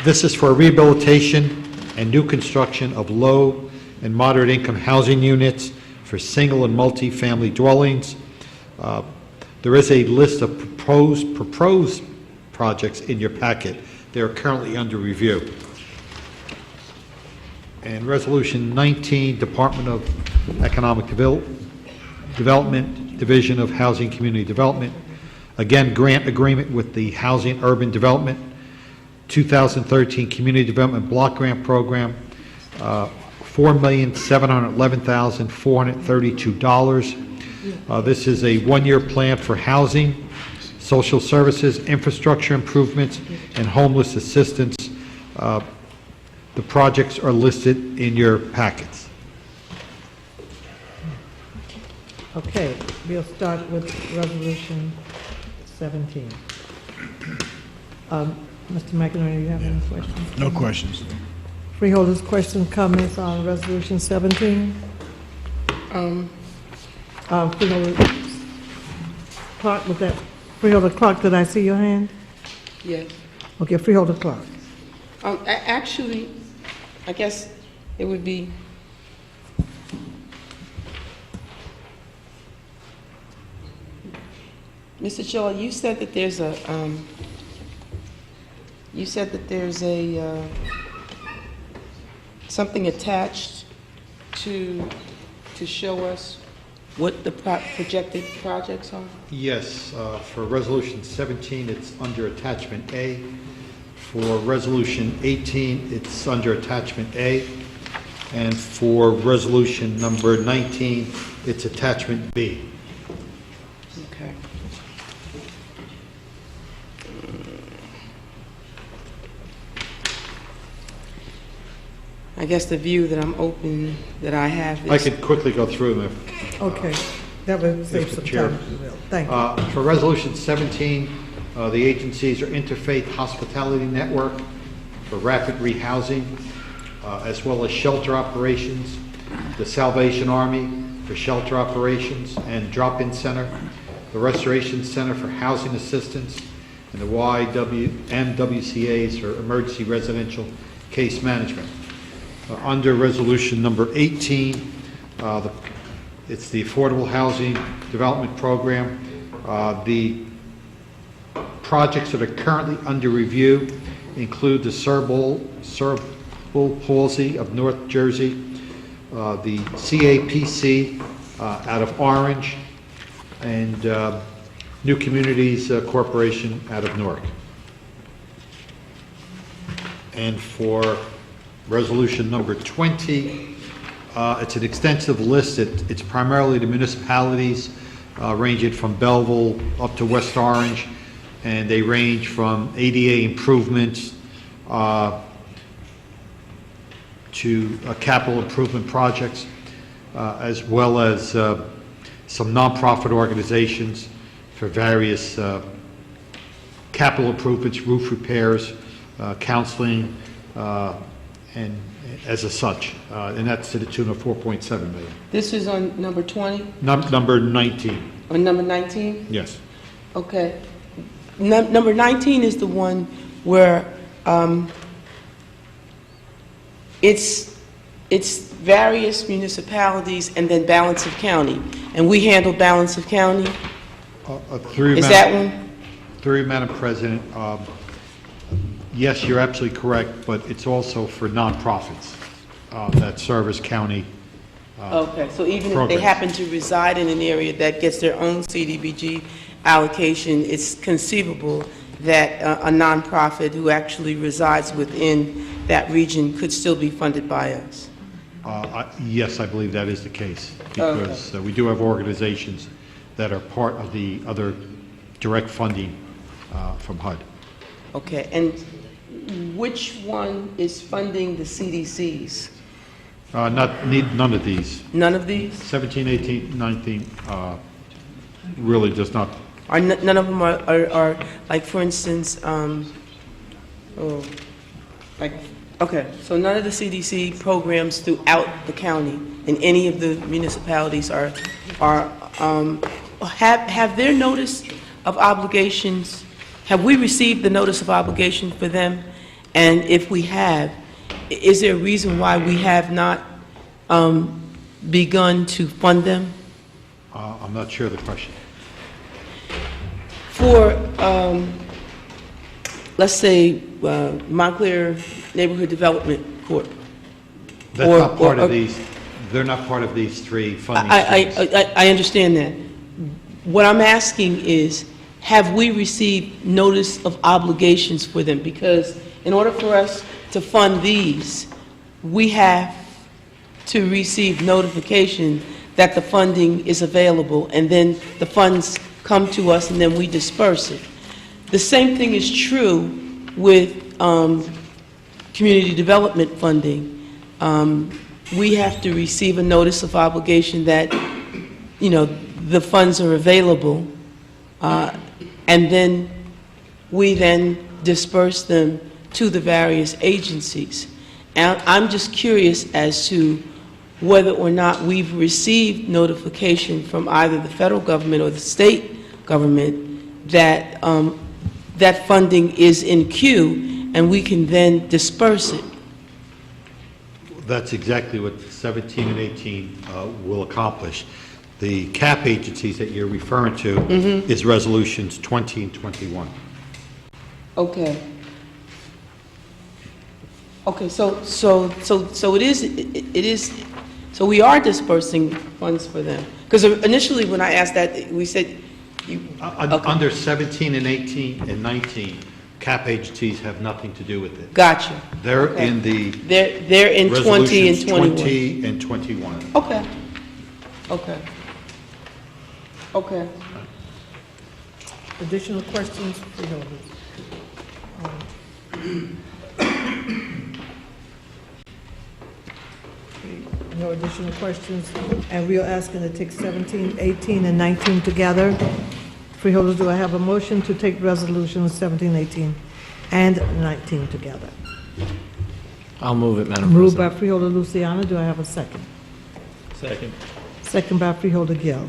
This is for rehabilitation and new construction of low and moderate income housing units for single and multi-family dwellings. There is a list of proposed projects in your packet. They are currently under review. And Resolution 19, Department of Economic Development, Division of Housing Community Development. Again, grant agreement with the Housing Urban Development 2013 Community Development Block Grant Program, $4,711,432. This is a one-year plan for housing, social services, infrastructure improvements, and homeless assistance. The projects are listed in your packets. Okay, we'll start with Resolution 17. Mr. McInerney, do you have any questions? No questions. Freeholders, questions, comments on Resolution 17? Freeholder Clark, with that, Freeholder Clark, did I see your hand? Yes. Okay, Freeholder Clark. Actually, I guess it would be, Mr. Shaw, you said that there's a, something attached to to show us what the projected projects are? Yes, for Resolution 17, it's under Attachment A. For Resolution 18, it's under Attachment A. And for Resolution number 19, it's Attachment B. Okay. I guess the view that I have is... I could quickly go through them if... Okay, that would save Mr. some Chair. time. Thank you. For Resolution 17, the agencies are Interfaith Hospitality Network for rapid rehousing, as well as shelter operations, the Salvation Army for shelter operations and drop-in center, the Restoration Center for housing assistance, and the YWCA's for emergency residential case management. Under Resolution number 18, it's the Affordable Housing Development Program. The projects that are currently under review include the cerebral palsy of North Jersey, the CAPC out of Orange, and New Communities Corporation out of Newark. And for Resolution number 20, it's an extensive list. It's primarily the municipalities ranging from Belleville up to West Orange, and they range from ADA improvements to capital improvement projects, as well as some nonprofit organizations for various capital improvements, roof repairs, counseling, and as a such, and that's to the tune of $4.7 million. This is on number 20? Number 19. On number 19? Yes. Okay. Number 19 is the one where it's various municipalities and then balance of county, and we handle balance of county. Is that one? Through you, Madam President, yes, you're absolutely correct, but it's also for nonprofits that service county Okay, so even if programs. they happen to reside in an area that gets their own CDBG allocation, it's conceivable that a nonprofit who actually resides within that region could still be funded by us. Yes, I believe that is the case, because we do have organizations that are part of the other direct funding from HUD. Okay, and which one is funding the CDCs? None of these. None of these? 17, 18, 19 really does not. None of them are like, for instance, okay, so none of the CDC programs throughout the county in any of the municipalities have their notice of obligations, have we received the notice of obligation for them? And if we have, is there a reason why we have not begun to fund them? I'm not sure of the question. For, let's say, Montclair Neighborhood Development Corp. That's not part of these. They're not part of these three funding streams. I understand that. What I'm asking is, have we received notice of obligations for them? Because in order for us to fund these, we have to receive notification that the funding is available, and then the funds come to us, and then we disperse it. The same thing is true with community development funding. We have to receive a notice of obligation that, you know, the funds are available, and then we then disperse them to the various agencies. And I'm just curious as to whether or not we've received notification from either the federal government or the state government that that funding is in queue, and we can then disperse it. That's exactly what 17 and 18 will accomplish. The CAP agencies that you're referring to is resolutions 20 and 21. Okay. Okay, so So we are dispersing funds for them. Because initially, when I asked that, we said, Under 17 and 18 and 19, cap agencies have nothing to do with it. Gotcha. They're Okay. in the They're in 20 and resolutions 21. 20 and 21. Okay. Okay. Okay. Additional questions, freeholders? No additional questions, and we are asking to take 17, 18, and 19 together. Freeholders, do I have a motion to take resolutions 17, 18, and 19 together? I'll move it, Madam Moved by President. Freeholder Luciano, do I have a second? Second. Second by Freeholder Gill.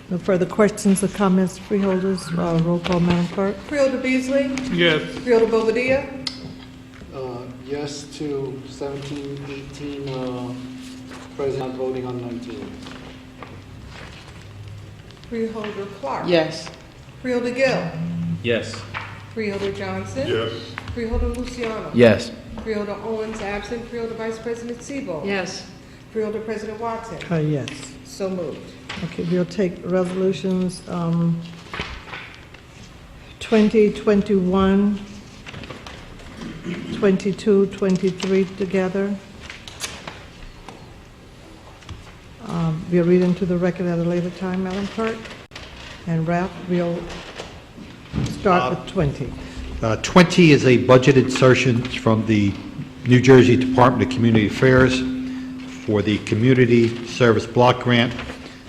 No further questions or comments, freeholders? Roll call, Madam Clerk. Freeholder Beasley? Yes. Freeholder Bobadilla? Yes to 17, 18, President voting on 19. Freeholder Clark? Yes. Freeholder Gill? Yes. Freeholder Johnson? Yes. Freeholder Luciano? Yes. Freeholder Owens absent. Freeholder Vice President Sebo? Yes. Freeholder President Watson? Yes. So moved. Okay, we'll take resolutions 20, 21, 22, 23 together. We'll read into the record at a later time, Madam Clerk. And Ralph, we'll start with 20. 20 is a budget insertion from the New Jersey Department of Community Affairs for the Community Service Block Grant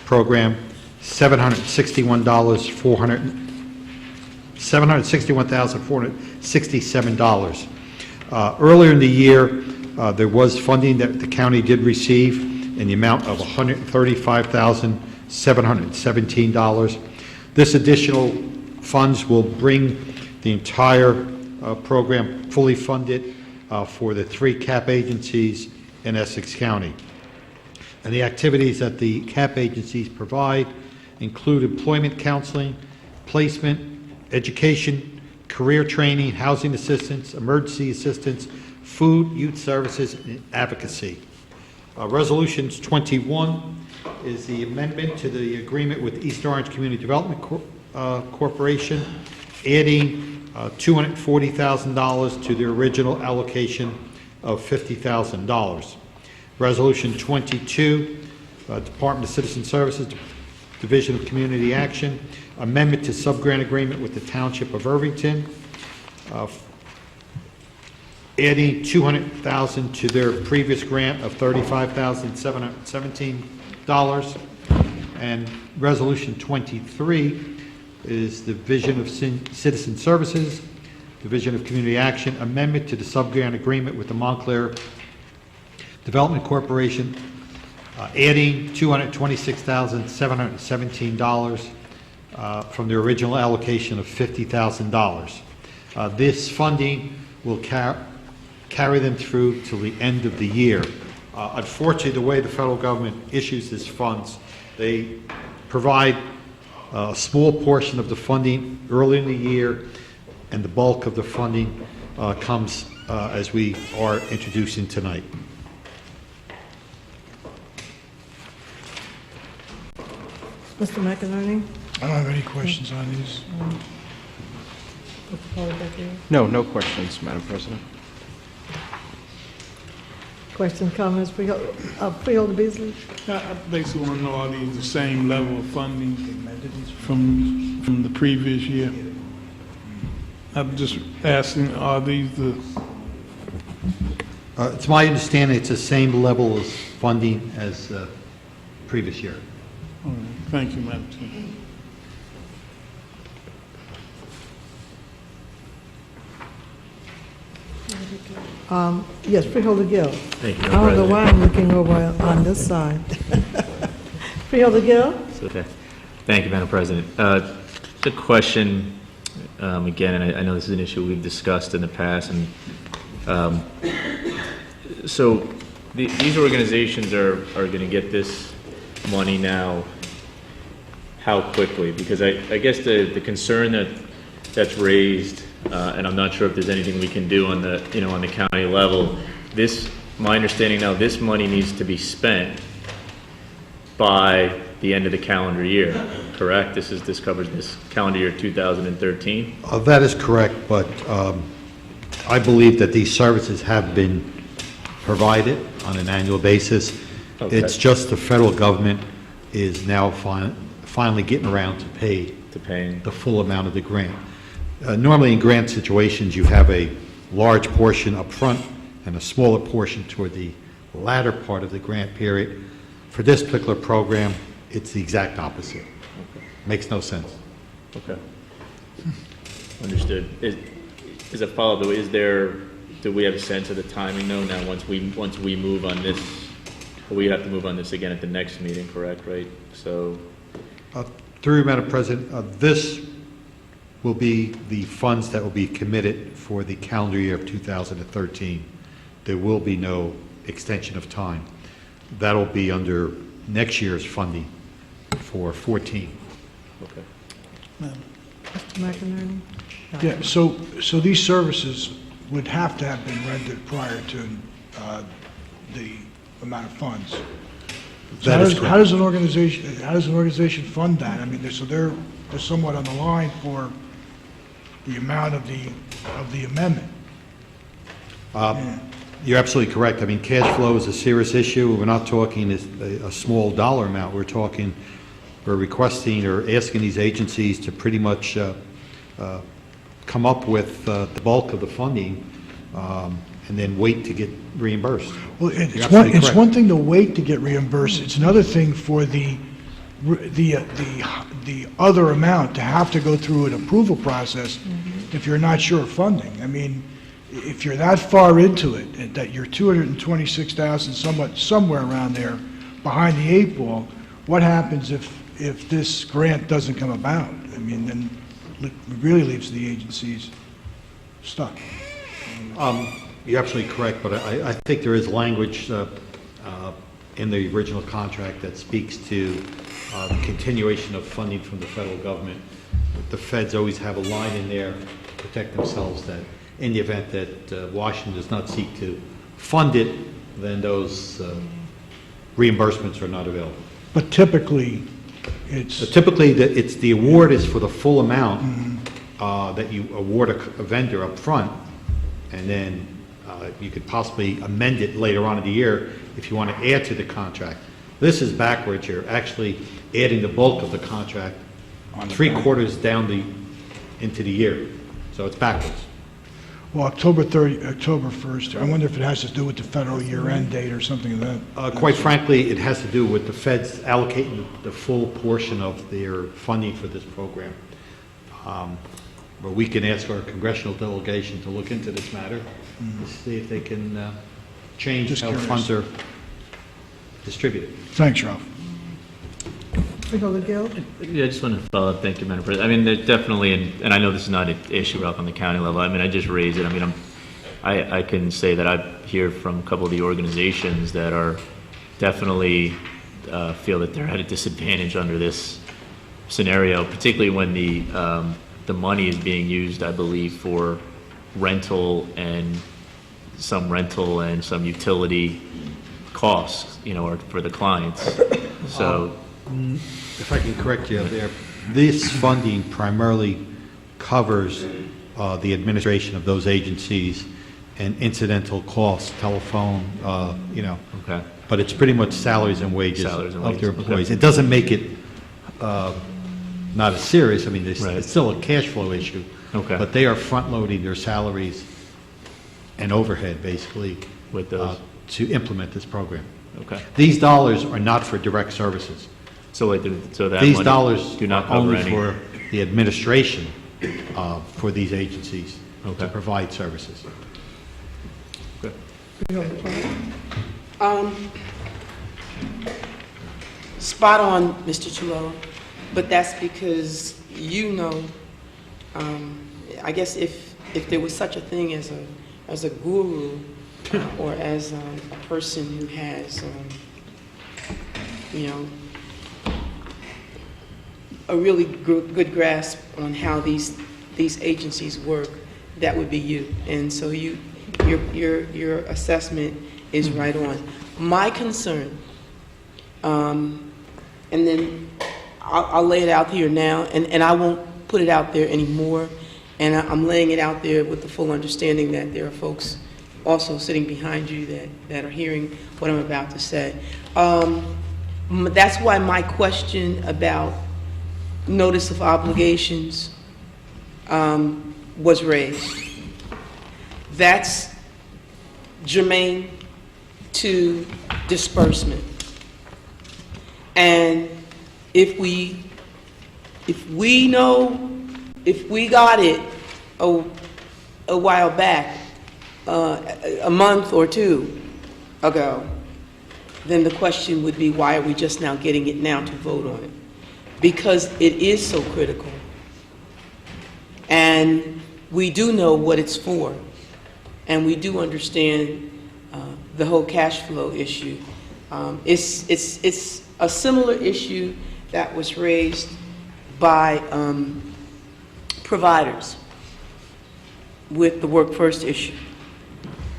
Program, $761,467. Earlier in the year, there was funding that the county did receive in the amount of $135,717. This additional funds will bring the entire program fully funded for the 3 CAP agencies in Essex County. And the activities that the CAP agencies provide include employment counseling, placement, education, career training, housing assistance, emergency assistance, food, youth services, and advocacy. Resolutions 21 is the amendment to the agreement with East Orange Community Development Corporation, adding $240,000 to their original allocation of $50,000. Resolution 22, Department of Citizen Services, Division of Community Action, amendment to subgrant agreement with the Township of Irvington, adding $200,000 to their previous grant of $35,717. And Resolution 23 is the Division of Citizen Services, Division of Community Action, amendment to the subgrant agreement with the Montclair Development Corporation, adding $226,717 from the original allocation of $50,000. This funding will carry them through till the end of the year. Unfortunately, the way the federal government issues these funds, they provide a small portion of the funding early in the year, and the bulk of the funding comes as we are introducing tonight. Mr. McInerney? I don't have any questions on these. Mr. Polybecky? No questions, Madam President. Questions, comments, Freeholder Beasley? I basically want to know, are these the same level of funding from the previous year? I'm just asking, are these the... It's my understanding it's the same level of funding as previous year. All right. Thank you, Madam Chair. Yes, Freeholder Gill. Thank you, I Madam don't know President. why I'm looking over on this side. Freeholder Gill? It's okay. Thank you, Madam President. Just a question, again, and I know this is an issue we've discussed in the past, and so these organizations are going to get this money now. How quickly? Because I guess the concern that's raised, and I'm not sure if there's anything we can do on the on the county level. This my understanding now, this money needs to be spent by the end of the calendar year, correct? This covers this calendar year 2013? That is correct, but I believe that these services have been provided on an annual basis. Okay. It's just the federal government is now finally getting around to paying the full amount of the grant. Normally in grant situations, you have a large portion up front and a smaller portion toward the latter part of the grant period. For this particular program, it's the exact opposite. Okay. Makes no sense. Okay. Understood. As a follow-up, though, do we have a sense of the timing, though, now, once we move on this, we have to move on this again at the next meeting, correct, right? So, Through you, Madam President, this will be the funds that will be committed for the calendar year of 2013. There will be no extension of time. That'll be under next year's funding for 14. okay. Mr. McInerney? Yeah, so these services would have to have been rendered prior to the amount of funds. So That is correct. how does an organization fund that? I mean, they're somewhat on the line for the amount of the amendment. You're absolutely correct. I mean, cash flow is a serious issue. We're not talking a small dollar amount. We're requesting or asking these agencies to pretty much come up with the bulk of the funding and then wait to get reimbursed. Well, You're it's absolutely correct. one thing to wait to get reimbursed. It's another thing for the other amount to have to go through an approval process if you're not sure of funding. I mean, if you're that far into it, and that you're 226,000 somewhere around there behind the eight ball, what happens if this grant doesn't come about? I mean, then it really leaves the agencies stuck. You're absolutely correct, but I think there is language in the original contract that speaks to the continuation of funding from the federal government. The feds always have a line in there to protect themselves that in the event that Washington does not seek to fund it, then those reimbursements are not available. But typically, it's... Typically, the award is for the full amount that you award a vendor up front, and then you could possibly amend it later on in the year if you want to add to the contract. This is backwards. You're actually adding the bulk of the contract on 3/4 down into the year. So it's backwards. Well, October 1st, I wonder if it has to do with the federal year-end date or something of that. Quite frankly, it has to do with the feds allocating the full portion of their funding for this program. But we can ask our congressional delegation to look into this matter to see if they can change Just how curious. funds are distributed. Thanks, Ralph. Freeholder Gill? Yeah, I just want to follow up. Thank you, Madam President. I mean, there's definitely, and I know this is not an issue up on the county level. I mean, I just raised it. I mean, I can say that I hear from a couple of the organizations that are definitely feel that they're at a disadvantage under this scenario, particularly when the money is being used, I believe, for rental and some utility costs, or for the clients. So. If I can correct you there, this funding primarily covers the administration of those agencies and incidental costs, telephone, Okay. but it's pretty much salaries and wages Salaries and of their wages, employees. okay. It doesn't make it not as serious. I mean, Right. it's still a cash flow issue. Okay. But they are front-loading their salaries and overhead, basically, With those. to implement this program. Okay. These dollars are not for direct services. So that These money dollars do not are cover only any. for the administration for these agencies to Okay. provide services. Okay. Spot on, Mr. Chihuahua, but that's because I guess if there was such a thing as a guru or as a person who has, a really good grasp on how these agencies work, that would be you. And so you your assessment is right on. My concern, and then I'll lay it out here now, and I won't put it out there anymore, and I'm laying it out there with the full understanding that there are folks also sitting behind you that are hearing what I'm about to say. That's why my question about notice of obligations was raised. That's germane to disbursement. And if we got it a while back, a month or two ago, then the question would be, why are we just now getting it now to vote on it? Because it is so critical. And we do know what it's for. And we do understand the whole cash flow issue. It's a similar issue that was raised by providers with the Work First issue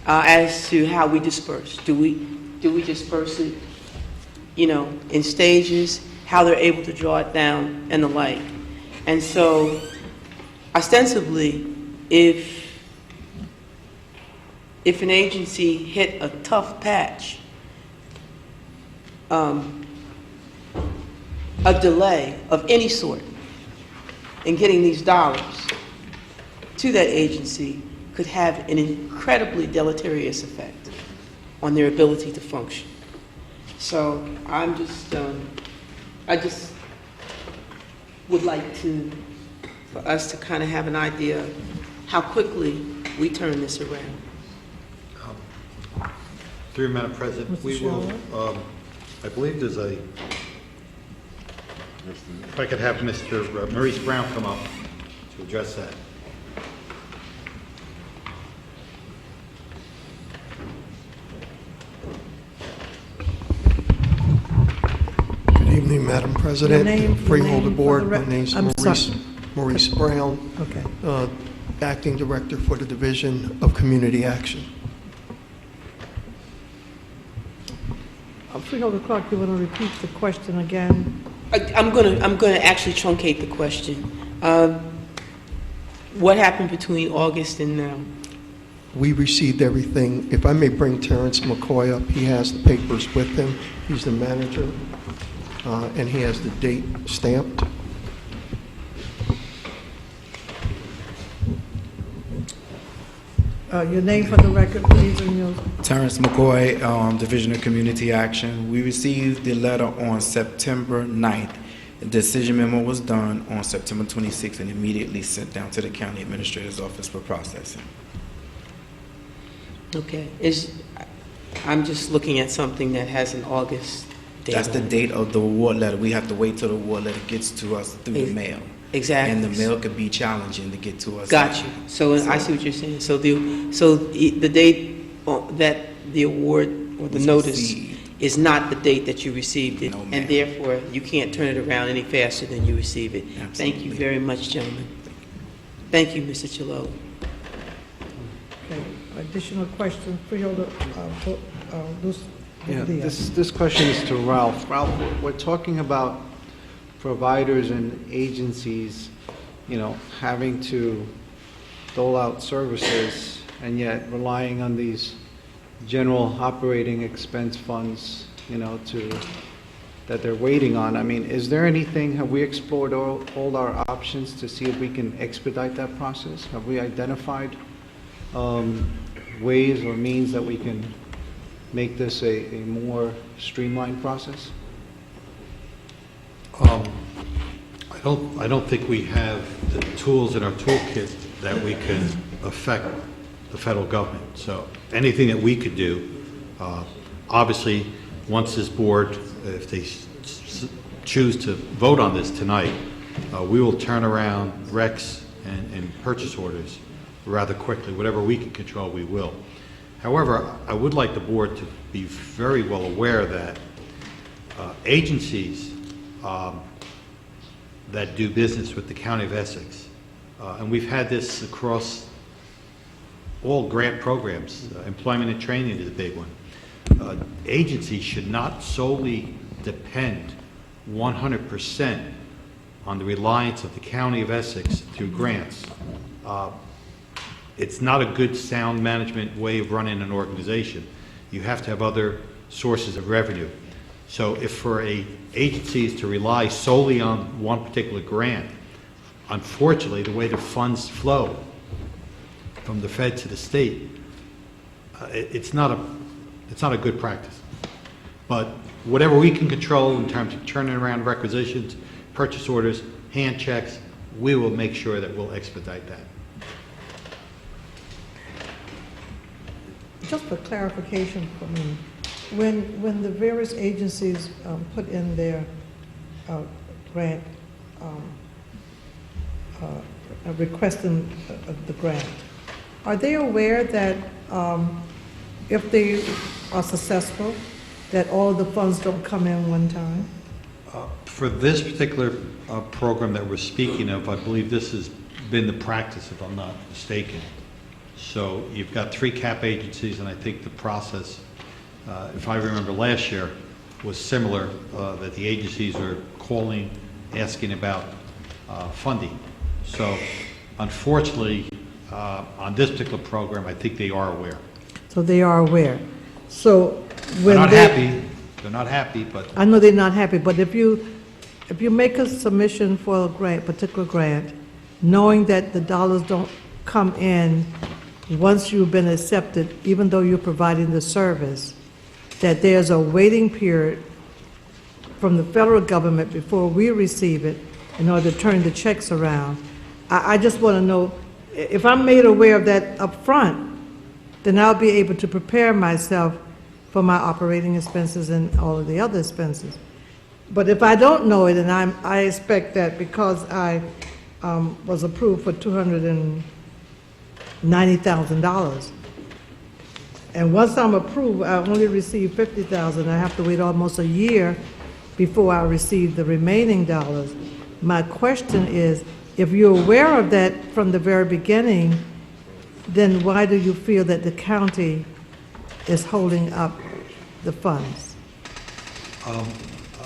as to how we disperse. Do we disperse it, in stages, how they're able to draw it down, and the like. And so, ostensibly, if an agency hit a tough patch, a delay of any sort in getting these dollars to that agency could have an incredibly deleterious effect on their ability to function. So I just would like for us to kind of have an idea how quickly we turn this around. Through you, Madam President, we will, I believe there's if I could have Mr. Maurice Brown come up to address that. Good evening, Madam President, Your Freeholder name Board. for the My name's I'm Maurice Brown, Okay. Acting Director for the Division of Community Action. Freeholder Clark, you want to repeat the question again? I'm gonna actually truncate the question. What happened between August and now? We received everything. If I may bring Terrence McCoy up, he has the papers with him. He's the manager, and he has the date stamped. Your name for the record, please, and your... Terrence McCoy, Division of Community Action. We received the letter on September 9th. The decision memo was done on September 26th and immediately sent down to the County Administrator's Office for processing. Okay. I'm just looking at something that has an August date. That's the date of the award letter. We have to wait till the award letter gets to us through the mail. Exactly. And the mail could be challenging to get to us. Got you. So I see what you're saying. So the date that the award or the notice is not the date that you received it, and therefore you can't turn it around any faster than you receive it. Absolutely. Thank you very much, gentlemen. Thank you, Mr. Chilolo. Okay. Additional question, Freeholder Yeah, this question is to Ralph. Ralph, we're talking about providers and agencies, having to dole out services and yet relying on these general operating expense funds, that they're waiting on. I mean, is there anything, have we explored all our options to see if we can expedite that process? Have we identified ways or means that we can make this a more streamlined process? I don't think we have the tools in our toolkit that we can affect the federal government. So anything that we could do, obviously, once this board, if they choose to vote on this tonight, we will turn around recs and purchase orders rather quickly. Whatever we can control, we will. However, I would like the board to be very well aware that agencies that do business with the County of Essex, and we've had this across all grant programs. Employment and training is a big one. Agencies should not solely depend 100% on the reliance of the County of Essex through grants. It's not a good sound management way of running an organization. You have to have other sources of revenue. So if for agencies to rely solely on one particular grant, unfortunately, the way the funds flow from the Fed to the state, it's not a good practice. But whatever we can control in terms of turning around requisitions, purchase orders, hand checks, we will make sure that we'll expedite that. Just for clarification for me, when the various agencies put in their grant, requesting the grant, are they aware that if they are successful, that all of the funds don't come in one time? For this particular program that we're speaking of, I believe this has been the practice, if I'm not mistaken. So you've got 3 CAP agencies, and I think the process, if I remember last year, was similar, that the agencies are calling, asking about funding. So unfortunately, on this particular program, I think they are aware. So they are aware. So when They're not happy, but I know they're not happy, but if you make a submission for a grant, particular grant, knowing that the dollars don't come in once you've been accepted, even though you're providing the service, that there's a waiting period from the federal government before we receive it in order to turn the checks around. I just want to know, if I'm made aware of that up front, then I'll be able to prepare myself for my operating expenses and all of the other expenses. But if I don't know it, and I expect that because I was approved for $290,000, and once I'm approved, I only receive $50,000. I have to wait almost a year before I receive the remaining dollars. My question is, if you're aware of that from the very beginning, then why do you feel that the county is holding up the funds?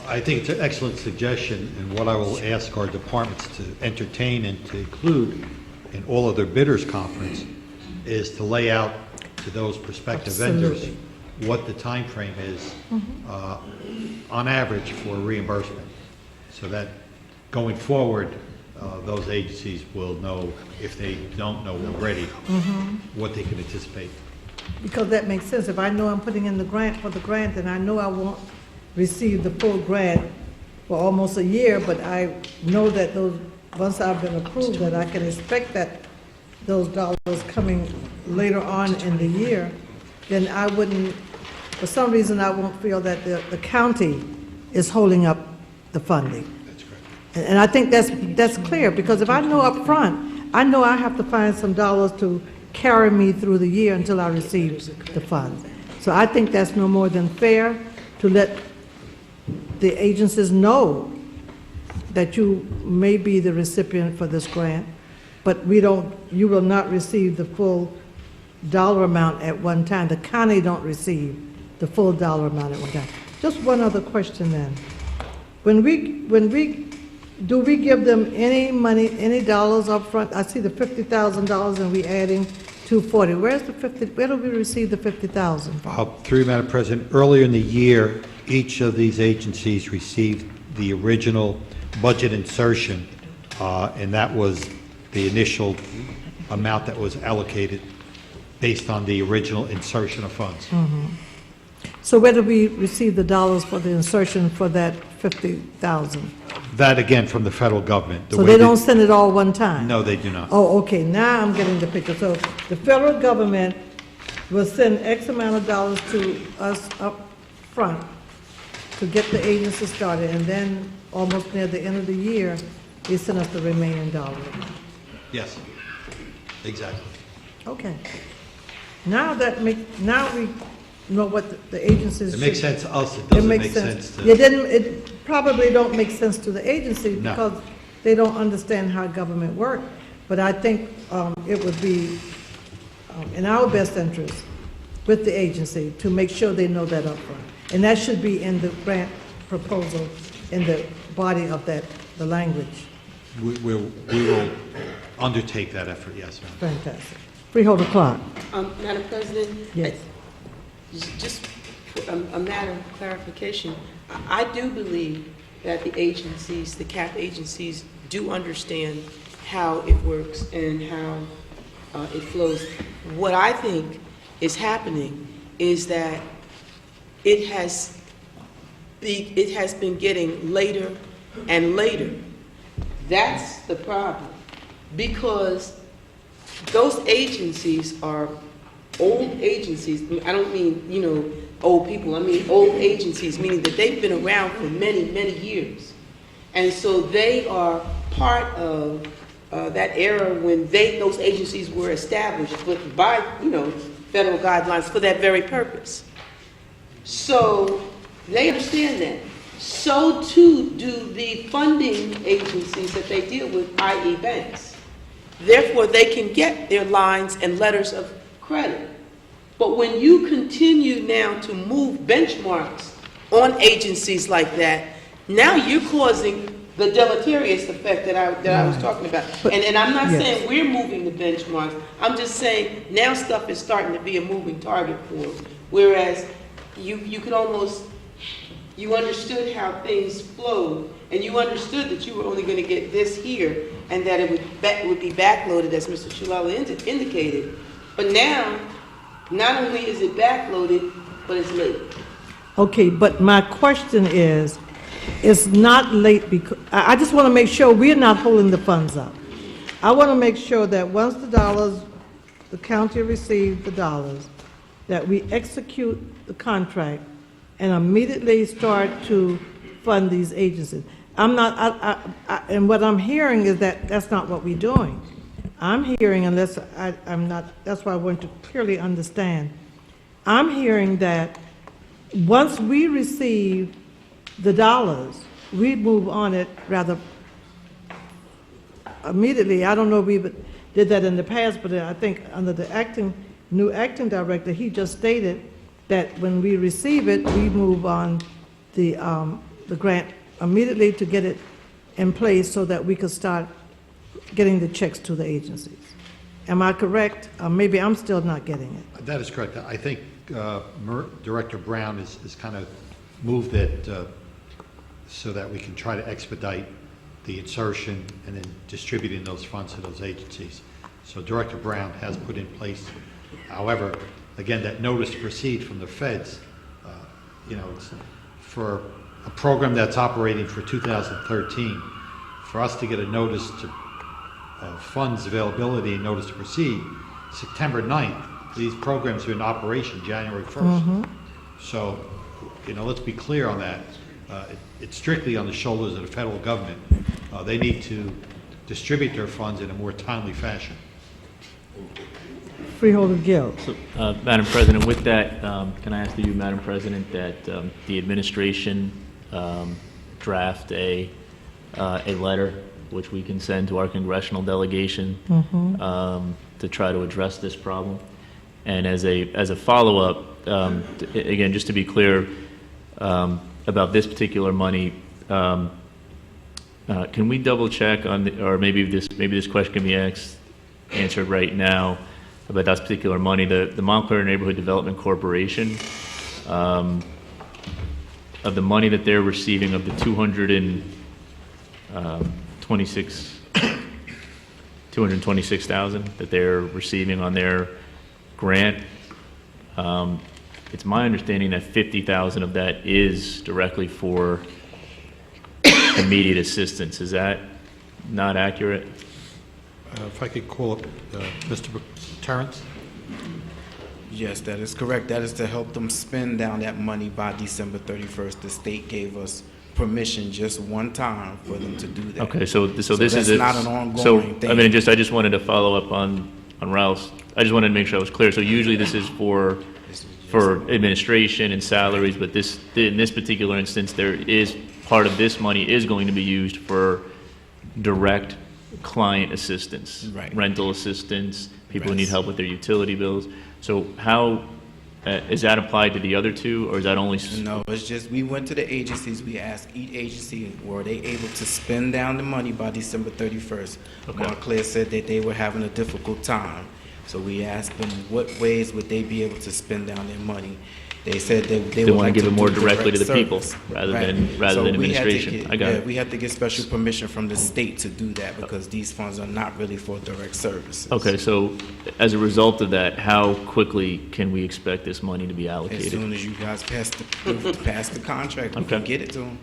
I think it's an excellent suggestion, and what I will ask our departments to entertain and to include in all of their bidders conference is to lay out to those prospective vendors what the time frame is on average for reimbursement, so that going forward, those agencies will know, if they don't know already, what they can anticipate. Because that makes sense. If I know I'm putting in the grant for the grant, then I know I won't receive the full grant for almost a year, but I know that those, once I've been approved, that I can expect that those dollars coming later on in the year, then I wouldn't, for some reason, I won't feel that the county is holding up the funding. That's correct. And I think that's clear, because if I know up front, I know I have to find some dollars to carry me through the year until I receive the funds. So I think that's no more than fair to let the agencies know that you may be the recipient for this grant, but you will not receive the full dollar amount at one time. The county don't receive the full dollar amount at one time. Just one other question then. Do we give them any money, any dollars up front? I see the $50,000 and we adding $240. Where's the 50? Where do we receive the $50,000? Through you, Madam President, earlier in the year, each of these agencies received the original budget insertion, and that was the initial amount that was allocated based on the original insertion of funds. So where do we receive the dollars for the insertion for that $50,000? That, again, from the federal government. So they don't send it all one time? No, they do not. Oh, okay, now I'm getting the picture. So the federal government will send X amount of dollars to us up front to get the agency started, and then almost near the end of the year, they send us the remaining dollars. Yes, exactly. Okay. Now we know what the agencies. It makes sense to us, it doesn't make sense to. It probably don't make sense to the agency No. because they don't understand how government works. But I think it would be in our best interest with the agency to make sure they know that upfront. And that should be in the grant proposal, in the body of that, the language. We will undertake that effort, yes, ma'am. Fantastic. Freeholder Clark. Madam President? Yes. Just for a matter of clarification, I do believe that the agencies, the CAP agencies, do understand how it works and how it flows. What I think is happening is that it has been getting later and later. That's the problem, because those agencies are old agencies. I don't mean, old people. I mean old agencies, meaning that they've been around for many, many years. And so they are part of that era when those agencies were established, but by, federal guidelines for that very purpose. So they understand that. So too do the funding agencies that they deal with, i.e. banks. Therefore, they can get their lines and letters of credit. But when you continue now to move benchmarks on agencies like that, now you're causing the deleterious effect that I was talking about. And I'm not saying we're moving the benchmarks. I'm just saying now stuff is starting to be a moving target for them. Whereas you could almost, you understood how things flowed, and you understood that you were only going to get this here, and that it would be backloaded, as Mr. Chulala indicated. But now, not only is it backloaded, but it's late. Okay, but my question is, it's not late because, I just want to make sure we're not holding the funds up. I want to make sure that once the county receives the dollars, that we execute the contract and immediately start to fund these agencies. And what I'm hearing is that that's not what we're doing. I'm hearing, unless I'm not, that's why I want to clearly understand. I'm hearing that once we receive the dollars, we move on it rather immediately. I don't know if we did that in the past, but I think under the new acting director, he just stated that when we receive it, we move on the grant immediately to get it in place so that we could start getting the checks to the agencies. Am I correct? Maybe I'm still not getting it. That is correct. I think Director Brown has kind of moved it so that we can try to expedite the insertion and then distributing those funds to those agencies. So Director Brown has put in place. However, again, that notice to proceed from the feds, it's for a program that's operating for 2013, for us to get a notice of funds availability and notice to proceed, September 9th, these programs are in operation January 1st. So, let's be clear on that. It's strictly on the shoulders of the federal government. They need to distribute their funds in a more timely fashion. Freeholder Gill. So, Madam President, with that, can I ask you, Madam President, that the administration draft a letter which we can send to our congressional delegation to try to address this problem? And as a follow-up, again, just to be clear about this particular money, can we double check on, or maybe this question can be answered right now about that particular money? The Montclair Neighborhood Development Corporation, of the money that they're receiving, of the $226,000 that they're receiving on their grant. It's my understanding that $50,000 of that is directly for immediate assistance. Is that not accurate? If I could call up Mr. Terrence. Yes, that is correct. That is to help them spend down that money by December 31st. The state gave us permission just one time for them to do that. Okay, so this is not an ongoing thing. I just wanted to follow up on Ralph's. I just wanted to make sure I was clear. So usually this is for administration and salaries, but in this particular instance, part of this money is going to be used for direct client assistance, Right. rental assistance, people who need Rents. help with their utility bills. So how, is that applied to the other two, or is that only? No, it's just, we went to the agencies, we asked each agency, were they able to spend down the money by December 31st? Okay. Montclair said that they were having a difficult time. So we asked them what ways would they be able to spend down their money. They said that they They would wanna like give to it more do directly direct to the people service. rather Right. than So we had to administration. get- I got yeah, it. we had to get special permission from the state to do that because these funds are not really for direct services. Okay, so as a result of that, how quickly can we expect this money to be As allocated? soon as you guys pass the contract, we can Okay. get it to them.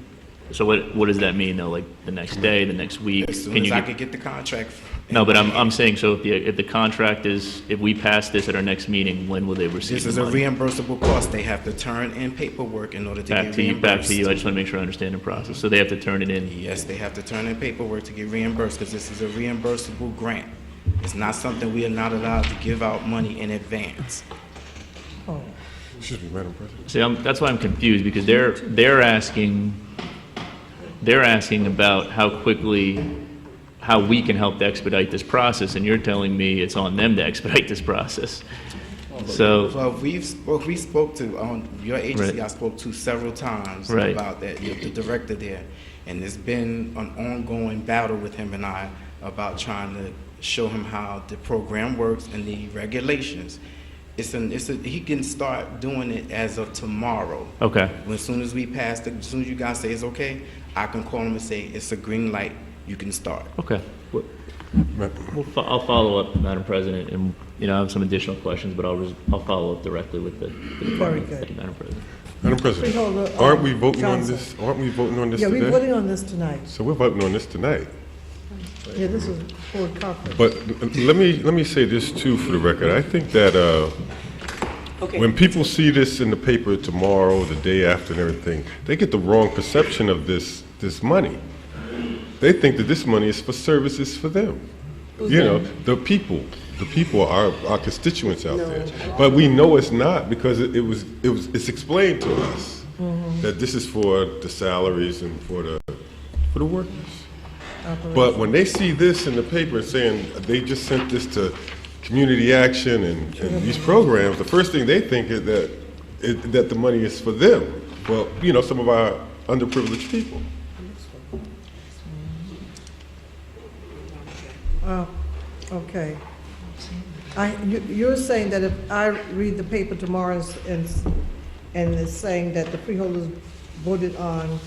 So what does that mean, though? Like the next day, the next week? As soon Can as you I get- could get the contract. No, but I'm saying, so if the contract is, if we pass this at our next meeting, when will they receive This the is a money? reimbursable cost. They have to turn in paperwork in order to Back get to you, reimbursed. back to you. I just want to make sure I understand the process. So they have to turn it in? Yes, they have to turn in paperwork to get reimbursed because this is a reimbursable grant. It's not something we are not allowed to give out money in advance. Oh, Excuse me, Madam President. See, that's why I'm confused, because they're asking about how quickly, how we can help to expedite this process, and you're telling me it's on them to expedite this process. So, Well, we spoke to, your agency, Right. I spoke to several times Right. about that, the director there. And it's been an ongoing battle with him and I about trying to show him how the program works and the regulations. He can start doing it as of tomorrow. okay, As soon as we pass, as soon as you guys say it's okay, I can call him and say, it's a green light, you can start. okay. I'll follow up, Madam President, and, I have some additional questions, but I'll follow up directly with the department. good. Thank you, Madam President. Madam President, Freeholder, aren't we voting on Johnson. this? Aren't we voting on this Yeah, today? we're voting on this tonight. So we're voting on this tonight. Yeah, this is board conference. But let me say this too for the record. I think that when people see this in the paper tomorrow, the day after, and everything, they get the wrong perception of this money. They think that this money is for services for them. The people. The people are our constituents out there. But we know it's not because it's explained to us that this is for the salaries and for the workers. But when they see this in the paper saying they just sent this to community action and these programs, the first thing they think is that the money is for them. Well, some of our underprivileged people. Oh, okay. You're saying that if I read the paper tomorrow and it's saying that the freeholders voted on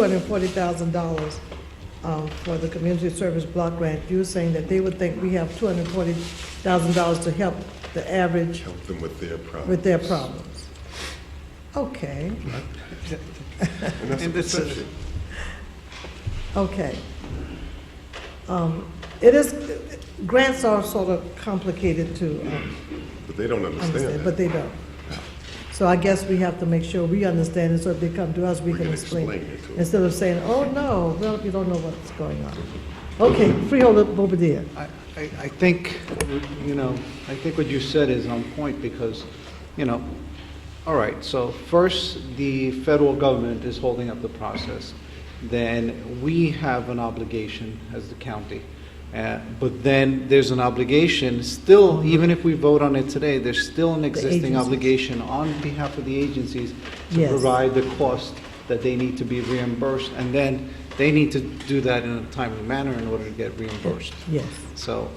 $240,000 for the community service block grant, you're saying that they would think we have $240,000 to help the average Help them with their problems. with their problems. Okay. And that's a perception. Okay. It is, grants are sort of complicated to But they don't understand that. but they don't. So I guess we have to make sure we understand it, so if they come to us, we can can explain explain it. it to them. Instead of saying, oh, no, well, you don't know what's going on. Okay, Freeholder Bobadilla. I think, I think what you said is on point because, all right, so first, the federal government is holding up the process. Then we have an obligation as the county. But then there's an obligation still, even if we vote on it today, there's still an existing agencies. obligation on behalf of the agencies to Yes. provide the cost that they need to be reimbursed. And then they need to do that in a timely manner in order to get reimbursed. Yes, So,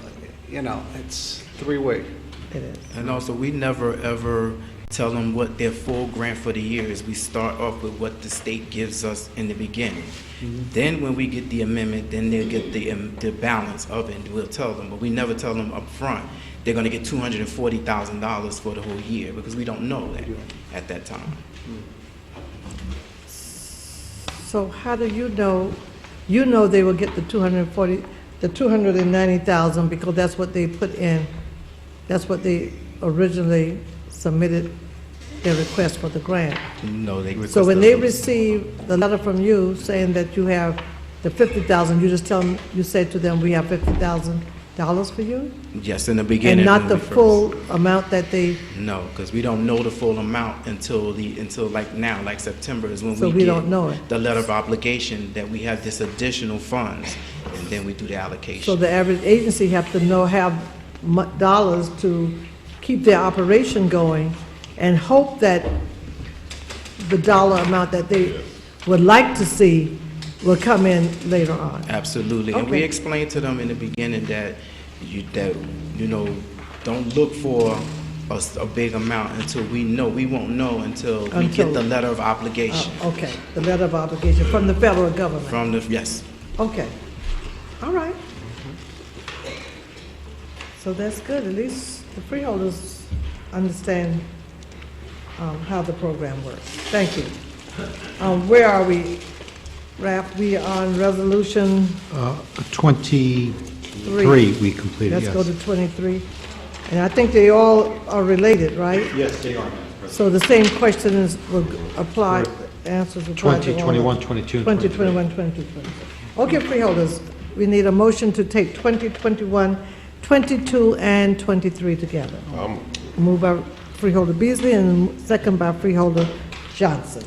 it's three-way. it is. And also, we never, ever tell them what their full grant for the year is. We start off with what the state gives us in the beginning. Then when we get the amendment, then they'll get the balance of it, and we'll tell them. But we never tell them up front they're going to get $240,000 for the whole year because we don't know that at that time. So how do you know, they will get the 290,000 because that's what they put in, that's what they originally submitted their request for the grant. No, they So when they receive the letter from you saying that you have the 50,000, you just tell them, you say to them, we have 50,000 for you? Yes, in the beginning. And not when the we first- full amount that they, No, because we don't know the full amount until like now, like September is when So we we get don't know it. the letter of obligation that we have this additional funds, and then we do the allocation. so the average agency have to have dollars to keep their operation going and hope that the dollar amount that they would like to see will come in later on. Absolutely, and we Okay. explained to them in the beginning that don't look for a big amount until we know. We won't know until we get the letter of obligation Okay, the letter of obligation from the federal government. from the, yes. Okay, all right. So that's good, at least the freeholders understand how the program works. Thank you. Where are we, Ralph? We are on resolution 23 we completed, Let's yes. go to 23. And I think they all are related, right? Yes, they are, Madam President. So the same question will apply, answers apply to 20, all 21, of- 22, and 20, 23. 21, 22, 23. Okay, freeholders, we need a motion to take 20, 21, 22, and 23 together. Moved by Freeholder Beasley and second by Freeholder Johnson.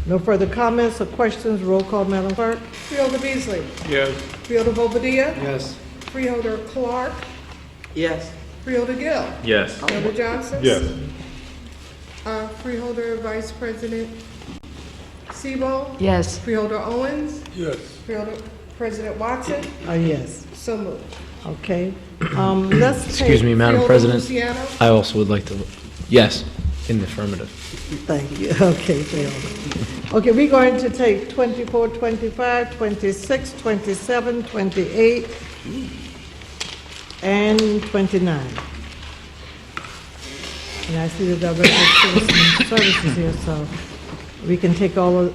No further comments or questions. Roll call, Madam Clerk. Freeholder Beasley? Yes. Freeholder Bobadilla? Yes. Freeholder Clark? Yes. Freeholder Gill? Yes. Freeholder Johnson? Yes. Freeholder Vice President Sebo? Yes. Freeholder Owens? Yes. Freeholder President Watson? Yes. So moved. Okay. Let's take. Excuse me, Madam Freeholder President. Luciano? I also would like to, yes, in the affirmative. Thank you. Okay, freeholder. Okay, we're going to take 24, 25, 26, 27, 28, and 29. And I see the Director of Citizen Services here, so we can take all of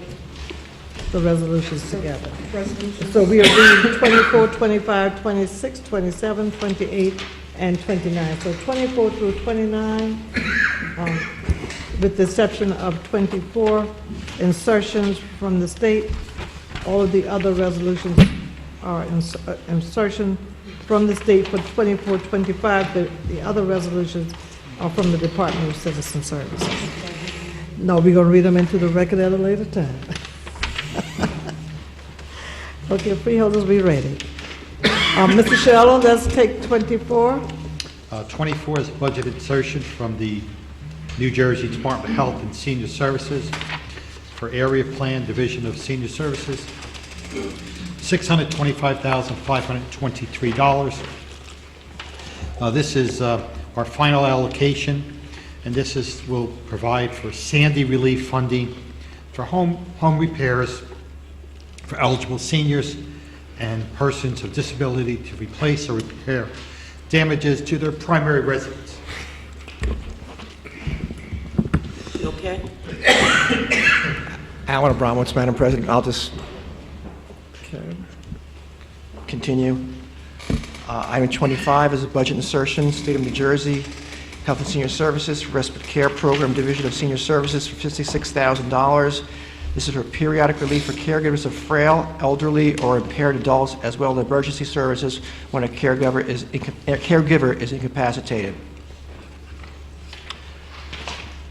the resolutions together. Resolution. So we are reading 24, 25, 26, 27, 28, and 29. So 24 through 29, with the exception of 24, insertions from the state. All of the other resolutions are insertion from the state for 24, 25. The other resolutions are from the Department of Citizen Services. No, we're going to read them into the record at a later time. Okay, freeholders, be ready. Mr. Shallow, let's take 24. 24 is budget insertion from the New Jersey Department of Health and Senior Services for Area Plan Division of Senior Services, $625,523. This is our final allocation, and this will provide for Sandy relief funding for home repairs for eligible seniors and persons of disability to replace or repair damages to their primary residence. You okay? Alan Abramowitz, Madam President. I'll just continue. Item 25 is a budget insertion, State of New Jersey, Health and Senior Services, Respite Care Program, Division of Senior Services for $56,000. This is for periodic relief for caregivers of frail, elderly, or impaired adults, as well as emergency services when a caregiver is incapacitated.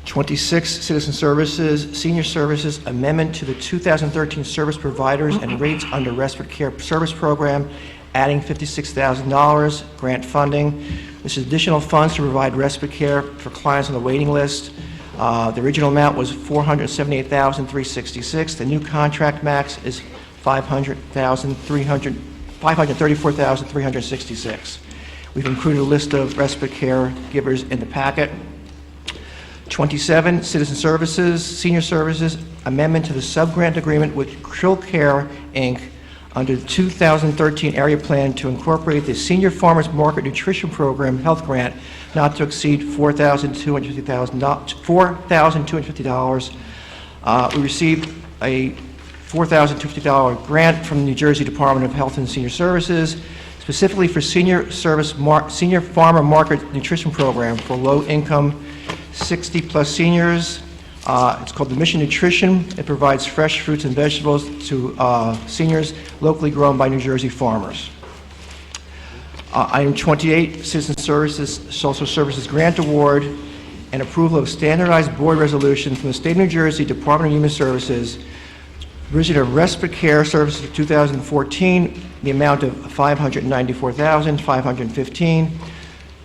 26, Citizen Services, Senior Services, amendment to the 2013 service providers and rates under Respite Care Service Program, adding $56,000, grant funding. This is additional funds to provide respite care for clients on the waiting list. The original amount was $478,366. The new contract max is $534,366. We've included a list of respite care givers in the packet. 27, Citizen Services, Senior Services, amendment to the sub-grant agreement with Krill Care, Inc. under the 2013 area plan to incorporate the Senior Farmers Market Nutrition Program health grant not to exceed $4,250. We received a $4,250 grant from the New Jersey Department of Health and Senior Services, specifically for Senior Farmer Market Nutrition Program for low-income 60-plus seniors. It's called the Mission Nutrition. It provides fresh fruits and vegetables to seniors locally grown by New Jersey farmers. Item 28, Citizen Services, Social Services Grant Award, and approval of standardized board resolution from the State of New Jersey Department of Human Services, provision of respite care services for 2014, the amount of $594,515,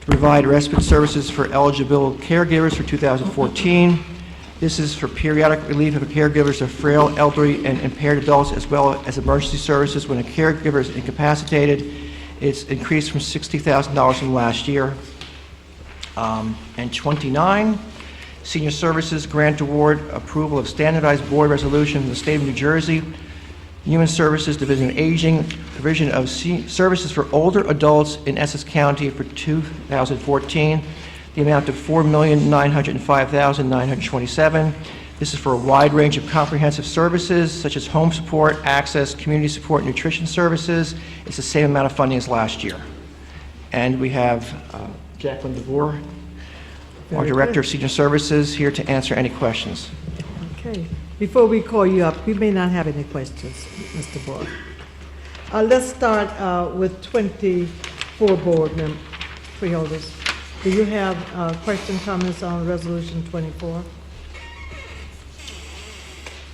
to provide respite services for eligible caregivers for 2014. This is for periodic relief of caregivers of frail, elderly, and impaired adults, as well as emergency services when a caregiver is incapacitated. It's increased from $60,000 from last year. And 29, Senior Services Grant Award, approval of standardized board resolution in the State of New Jersey, Human Services Division of Aging, provision of services for older adults in Essex County for 2014, the amount of $4,905,927. This is for a wide range of comprehensive services such as home support, access, community support, nutrition services. It's the same amount of funding as last year. And we have Jacqueline DeVore, our Director of Senior Services, here to answer any questions. Okay. Before we call you up, you may not have any questions, Mr. Board. Let's start with 24 board freeholders. Do you have questions, comments on Resolution 24?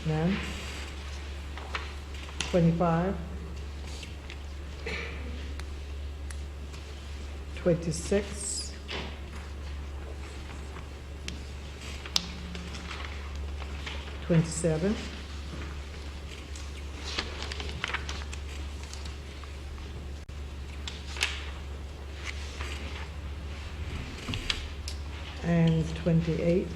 None? 25? 26? 27? And 28?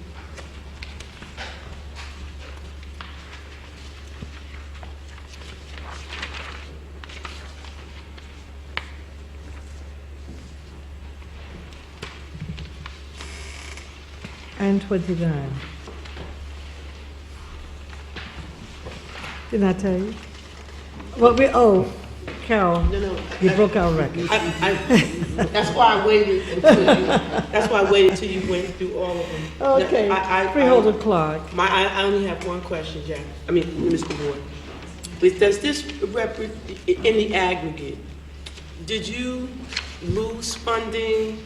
And 29? Didn't I tell you? Well, Carol, you broke our record. That's why I waited until you went through all of them. Okay, Freeholder Clark. I only have one question, Jack. Mr. Ward. Does this in the aggregate, did you lose funding?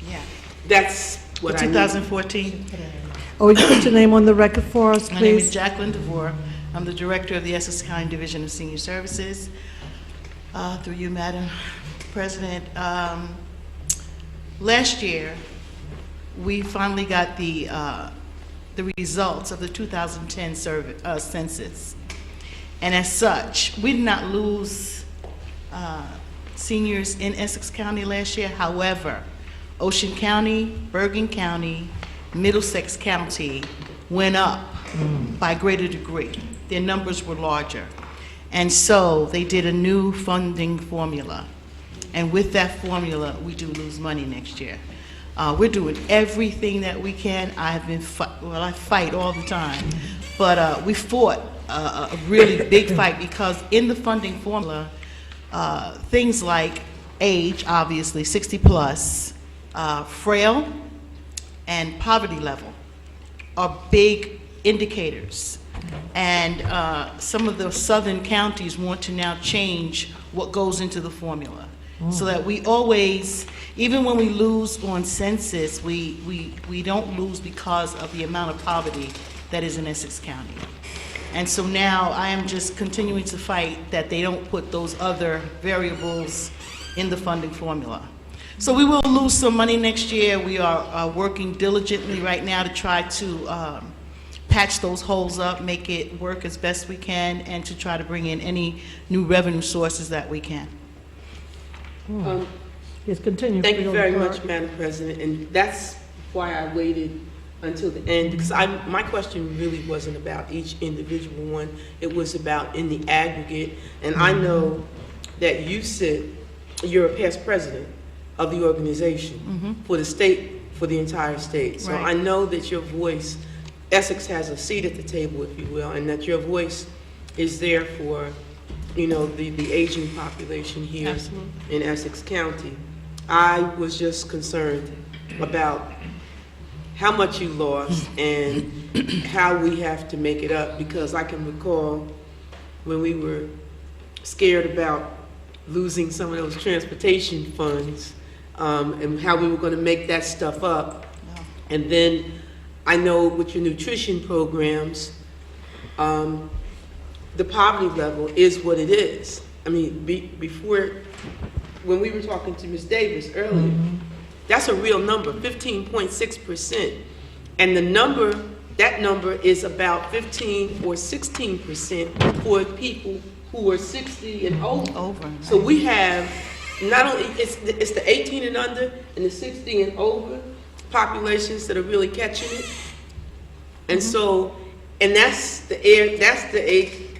Yeah. That's what I need. 2014. Oh, would you put your name on the record for us, please? My name is Jacqueline DeVore. I'm the Director of the Essex County Division of Senior Services. Through you, Madam President. Last year, we finally got the results of the 2010 census. And as such, we did not lose seniors in Essex County last year. However, Ocean County, Bergen County, Middlesex County went up by a greater degree. Their numbers were larger. And so they did a new funding formula. And with that formula, we do lose money next year. We're doing everything that we can. I fight all the time. But we fought a really big fight because in the funding formula, things like age, obviously, 60 plus, frail, and poverty level are big indicators. And some of the southern counties want to now change what goes into the formula. So that we always, even when we lose on census, we don't lose because of the amount of poverty that is in Essex County. And so now I am just continuing to fight that they don't put those other variables in the funding formula. So we will lose some money next year. We are working diligently right now to try to patch those holes up, make it work as best we can, and to try to bring in any new revenue sources that we can. Yes, continue. Thank you very much, Madam President. And that's why I waited until the end, because my question really wasn't about each individual one. It was about in the aggregate. And I know that you're a past president of the organization for the state, for the entire state. So I know that your voice, Essex has a seat at the table, if you will, and that your voice is there for, the aging population here in Essex County. I was just concerned about how much you lost and how we have to make it up, because I can recall when we were scared about losing some of those transportation funds, and how we were going to make that stuff up. And then I know with your nutrition programs, the poverty level is what it is. I mean, before, when we were talking to Ms. Davis earlier, that's a real number, 15.6%. And that number is about 15 or 16% for people who are 60 and over. So we have not only, it's the 18 and under and the 60 and over populations that are really catching it. And so, and that's the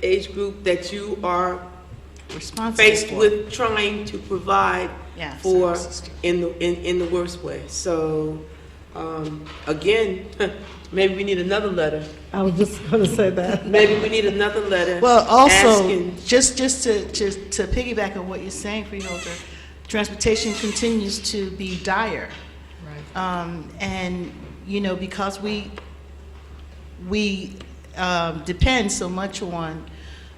age group that you are faced with trying to provide for in the worst way. So again, maybe we need another letter. I was just going to say that. Maybe we need another letter. Well, also, asking, just to piggyback on what you're saying, Freeholder, transportation continues to be dire. Right. And, you know, because we depend so much on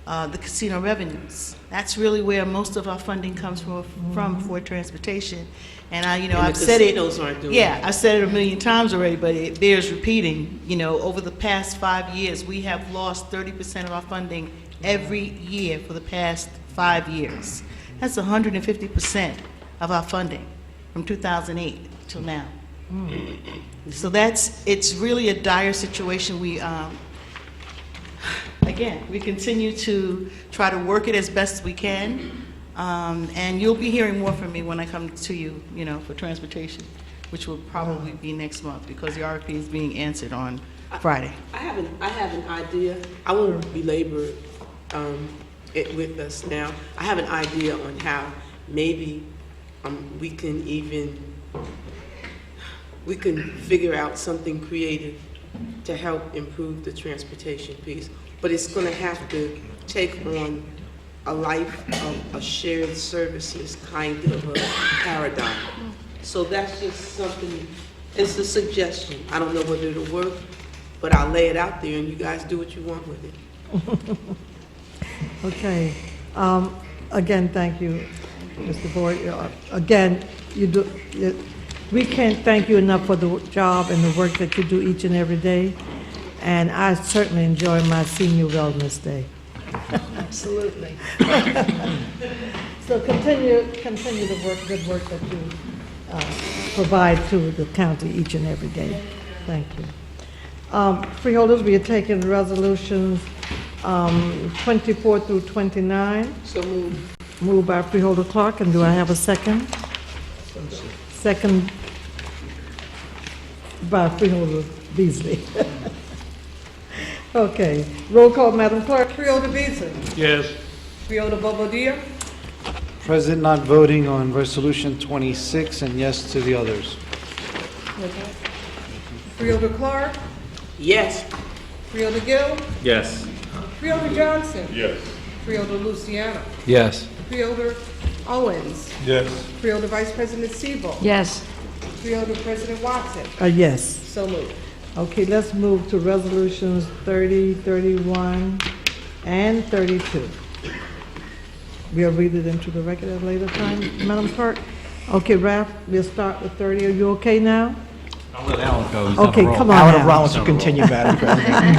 the casino revenues. That's really where most of our funding comes from for transportation. And I've said it. Aren't doing yeah, I've said it a million times already, but it bears repeating. You know, over the past 5 years, we have lost 30% of our funding every year for the past 5 years. That's 150% of our funding from 2008 till now. So it's really a dire situation. Again, we continue to try to work it as best as we can. And you'll be hearing more from me when I come to you, for transportation, which will probably be next month because the RFP is being answered on Friday. I have an idea. I won't belabor it with us now. I have an idea on how maybe we can figure out something creative to help improve the transportation piece. But it's going to have to take on a life of a shared services kind of a paradigm. So that's just something, it's a suggestion. I don't know whether it'll work, but I'll lay it out there and you guys do what you want with it. Okay. Again, thank you, Mr. Boyd. Again, we can't thank you enough for the job and the work that you do each and every day. And I certainly enjoy my senior wellness day. Absolutely. So continue the good work that you provide to the county each and every day. Thank you. Freeholders, we are taking resolutions 24 through 29. So moved. Moved by Freeholder Clark, and do I have a second? Second by Freeholder Beasley. Okay, roll call, Madam Clerk. Freeholder Beasley. Yes. Freeholder Bobadilla. President not voting on Resolution 26, and yes to the others. Freeholder Clark. Yes. Freeholder Gill. Yes. Freeholder Johnson. Yes. Freeholder Luciano. Yes. Freeholder Owens. Yes. Freeholder Vice President Siebel. Yes. Freeholder President Watson. Yes. So moved. Okay, let's move to resolutions 30, 31, and 32. We'll read it into the record at a later time, Madam Clerk. Okay, Ralph, we'll start with 30. Are you okay now? I'll let Alan go. He's on a Okay, roll. come on Alan now. Rollins will continue, Madam President.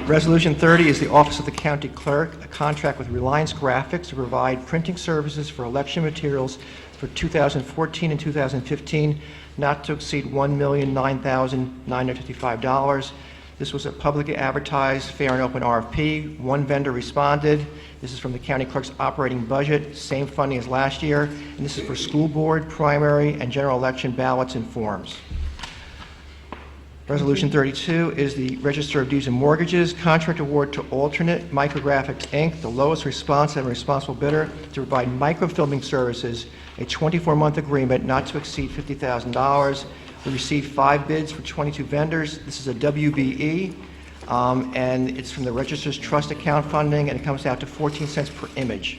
Resolution 30 is the Office of the County Clerk, a contract with Reliance Graphics to provide printing services for election materials for 2014 and 2015, not to exceed $1,009,955. This was a publicly advertised, fair and open RFP. One vendor responded. This is from the county clerk's operating budget, same funding as last year, and this is for school board, primary, and general election ballots and forms. Resolution 32 is the Register of Deeds and Mortgages contract award to Alternate Micrographics, Inc., the lowest responsive and responsible bidder, to provide microfilming services, a 24-month agreement not to exceed $50,000. We received 5 bids for 22 vendors. This is a WBE, and it's from the Register's trust account funding, and it comes out to 14 cents per image.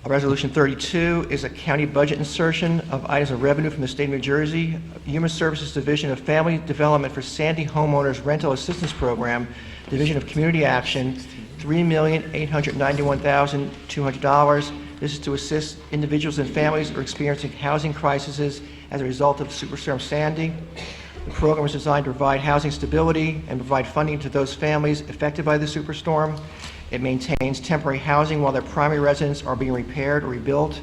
Resolution 32 is a county budget insertion of items of revenue from the state of New Jersey, Human Services Division of Family Development for Sandy Homeowners Rental Assistance Program, Division of Community Action, $3,891,200. This is to assist individuals and families who are experiencing housing crises as a result of Superstorm Sandy. The program is designed to provide housing stability and provide funding to those families affected by the superstorm. It maintains temporary housing while their primary residents are being repaired or rebuilt,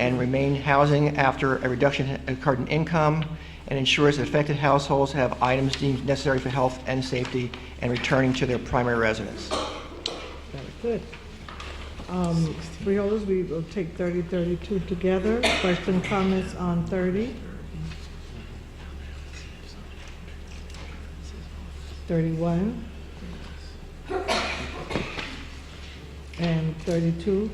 and remain housing after a reduction in income, and ensures that affected households have items deemed necessary for health and safety and returning to their primary residence. Very good. Freeholders, we will take 30, 32 together. Question, comments on 30? 31? And 32?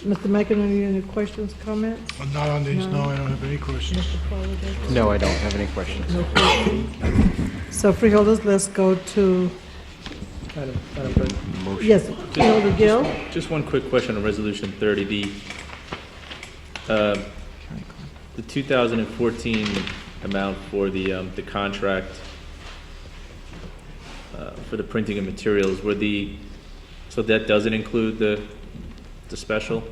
Mr. McInerney, any questions, comments? Not on these, No. no, I don't have any questions. Mr. Collier? No, I don't have any questions. No questions. So freeholders, let's go to, Madam President. yes, Freeholder Gill. Just one quick question on Resolution 30. The 2014 amount for the contract for the printing of materials, so that doesn't include the special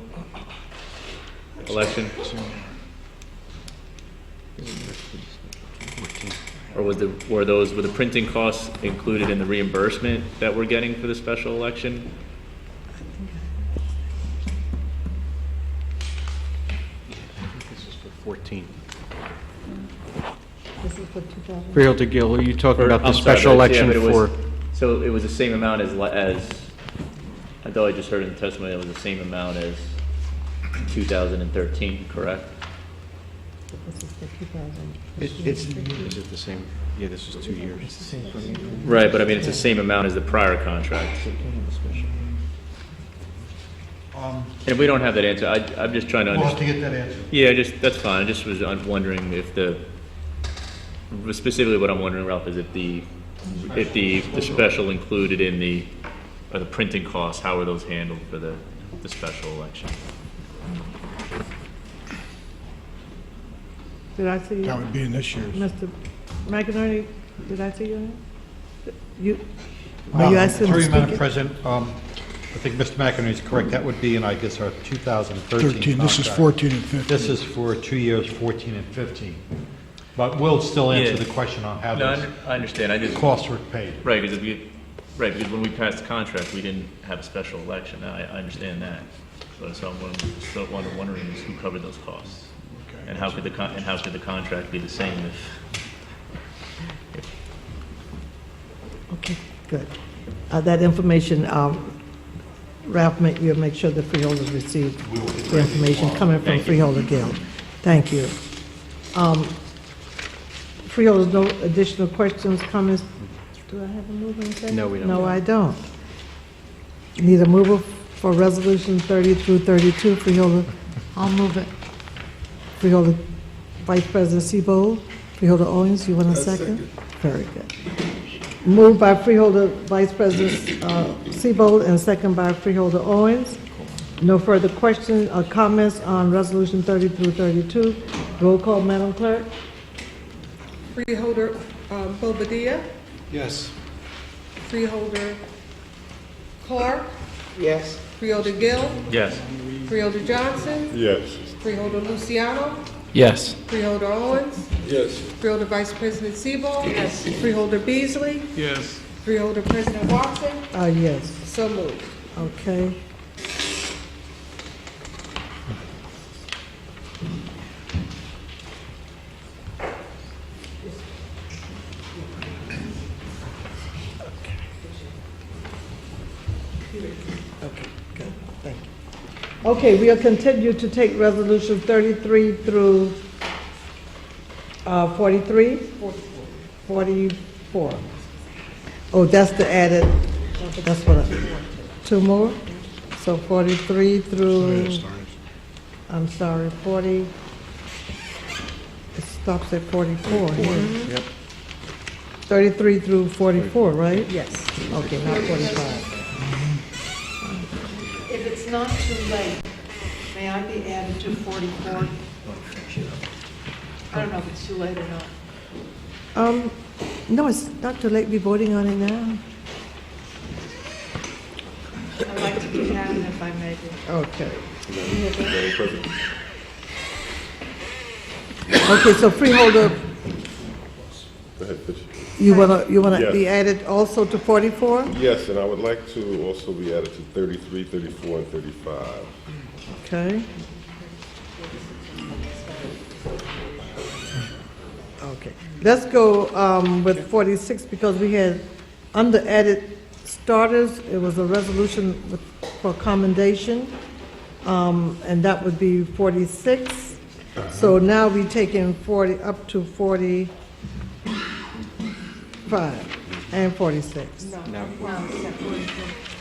election? Or were the printing costs included in the reimbursement that we're getting for the special election? This is for 14. This is for 2000. Freeholder Gill, are you talking about the I'm sorry, special but election it was- for? So it was the same amount as, I thought I just heard in the testimony, it was the same amount as 2013, correct? This is for 2000. Is it the same? Yeah, this is 2 years. Right, but I mean, it's the same amount as the prior contract. And if we don't have that answer, I'm just trying to We'll have understand. to get that answer. Yeah, that's fine. I just was wondering if specifically what I'm wondering, Ralph, is if the special included in the printing costs, how are those handled for the special election? Did I see you? That would be in this year's. Mr. McInerney, did I see your hand? You, No, are you asking to through you, speak? Madam President, I think Mr. McInerney is correct. That would be in, I guess, our 2013 13, this is contract. 14 and 15. This is for 2 years, 14 and 15. But we'll still answer the question on how No, those I understand. costs were paid. Right, because when we passed the contract, we didn't have a special election. I understand that. So I'm wondering is who covered those costs? And how could the contract be the same if? Okay, good. That information, Ralph, you'll make sure the freeholders receive the information coming from Freeholder Gill. Thank you. Freeholders, no additional questions, comments? Do I have a mover and second? No, we don't. No, I don't. Need a mover for Resolution 30 through 32, Freeholder? I'll move it. Freeholder Vice President Seabold, Freeholder Owens, you want a second? Very good. Moved by Freeholder Vice President Seabold and second by Freeholder Owens. No further questions or comments on Resolution 30 through 32. Roll call, Madam Clerk. Freeholder Bobadilla, Yes. Freeholder Clark, Yes. Freeholder Gill, Yes. Freeholder Johnson, Yes. Freeholder Luciano, Yes. Freeholder Owens, Yes. Freeholder Vice President Seabold, Freeholder Beasley, Yes. Freeholder President Watson, Yes. so moved. Okay. Okay, good, thank you. Okay, we'll continue to take resolution 33 through 43? 44. Oh, that's the added, that's what two more? So 43 through, I'm sorry, 40, it stops at 44 here. Yep. 33 through 44, right? Yes. Okay, not 45. If it's not too late, may I be added to 44? I don't know if it's too late or not. No, it's not too late to be voting on it now. I may be. Okay. Madam President. Okay, so freeholder, Go ahead, Bishop. you wanna Yes. be added also to 44? Yes, and I would like to also be added to 33, 34, and 35. Okay. Okay, let's go with 46 because we had, under added starters, it was a resolution for commendation, and that would be 46. So now we taking 40, up to 45 and 46. No. No. Wow, so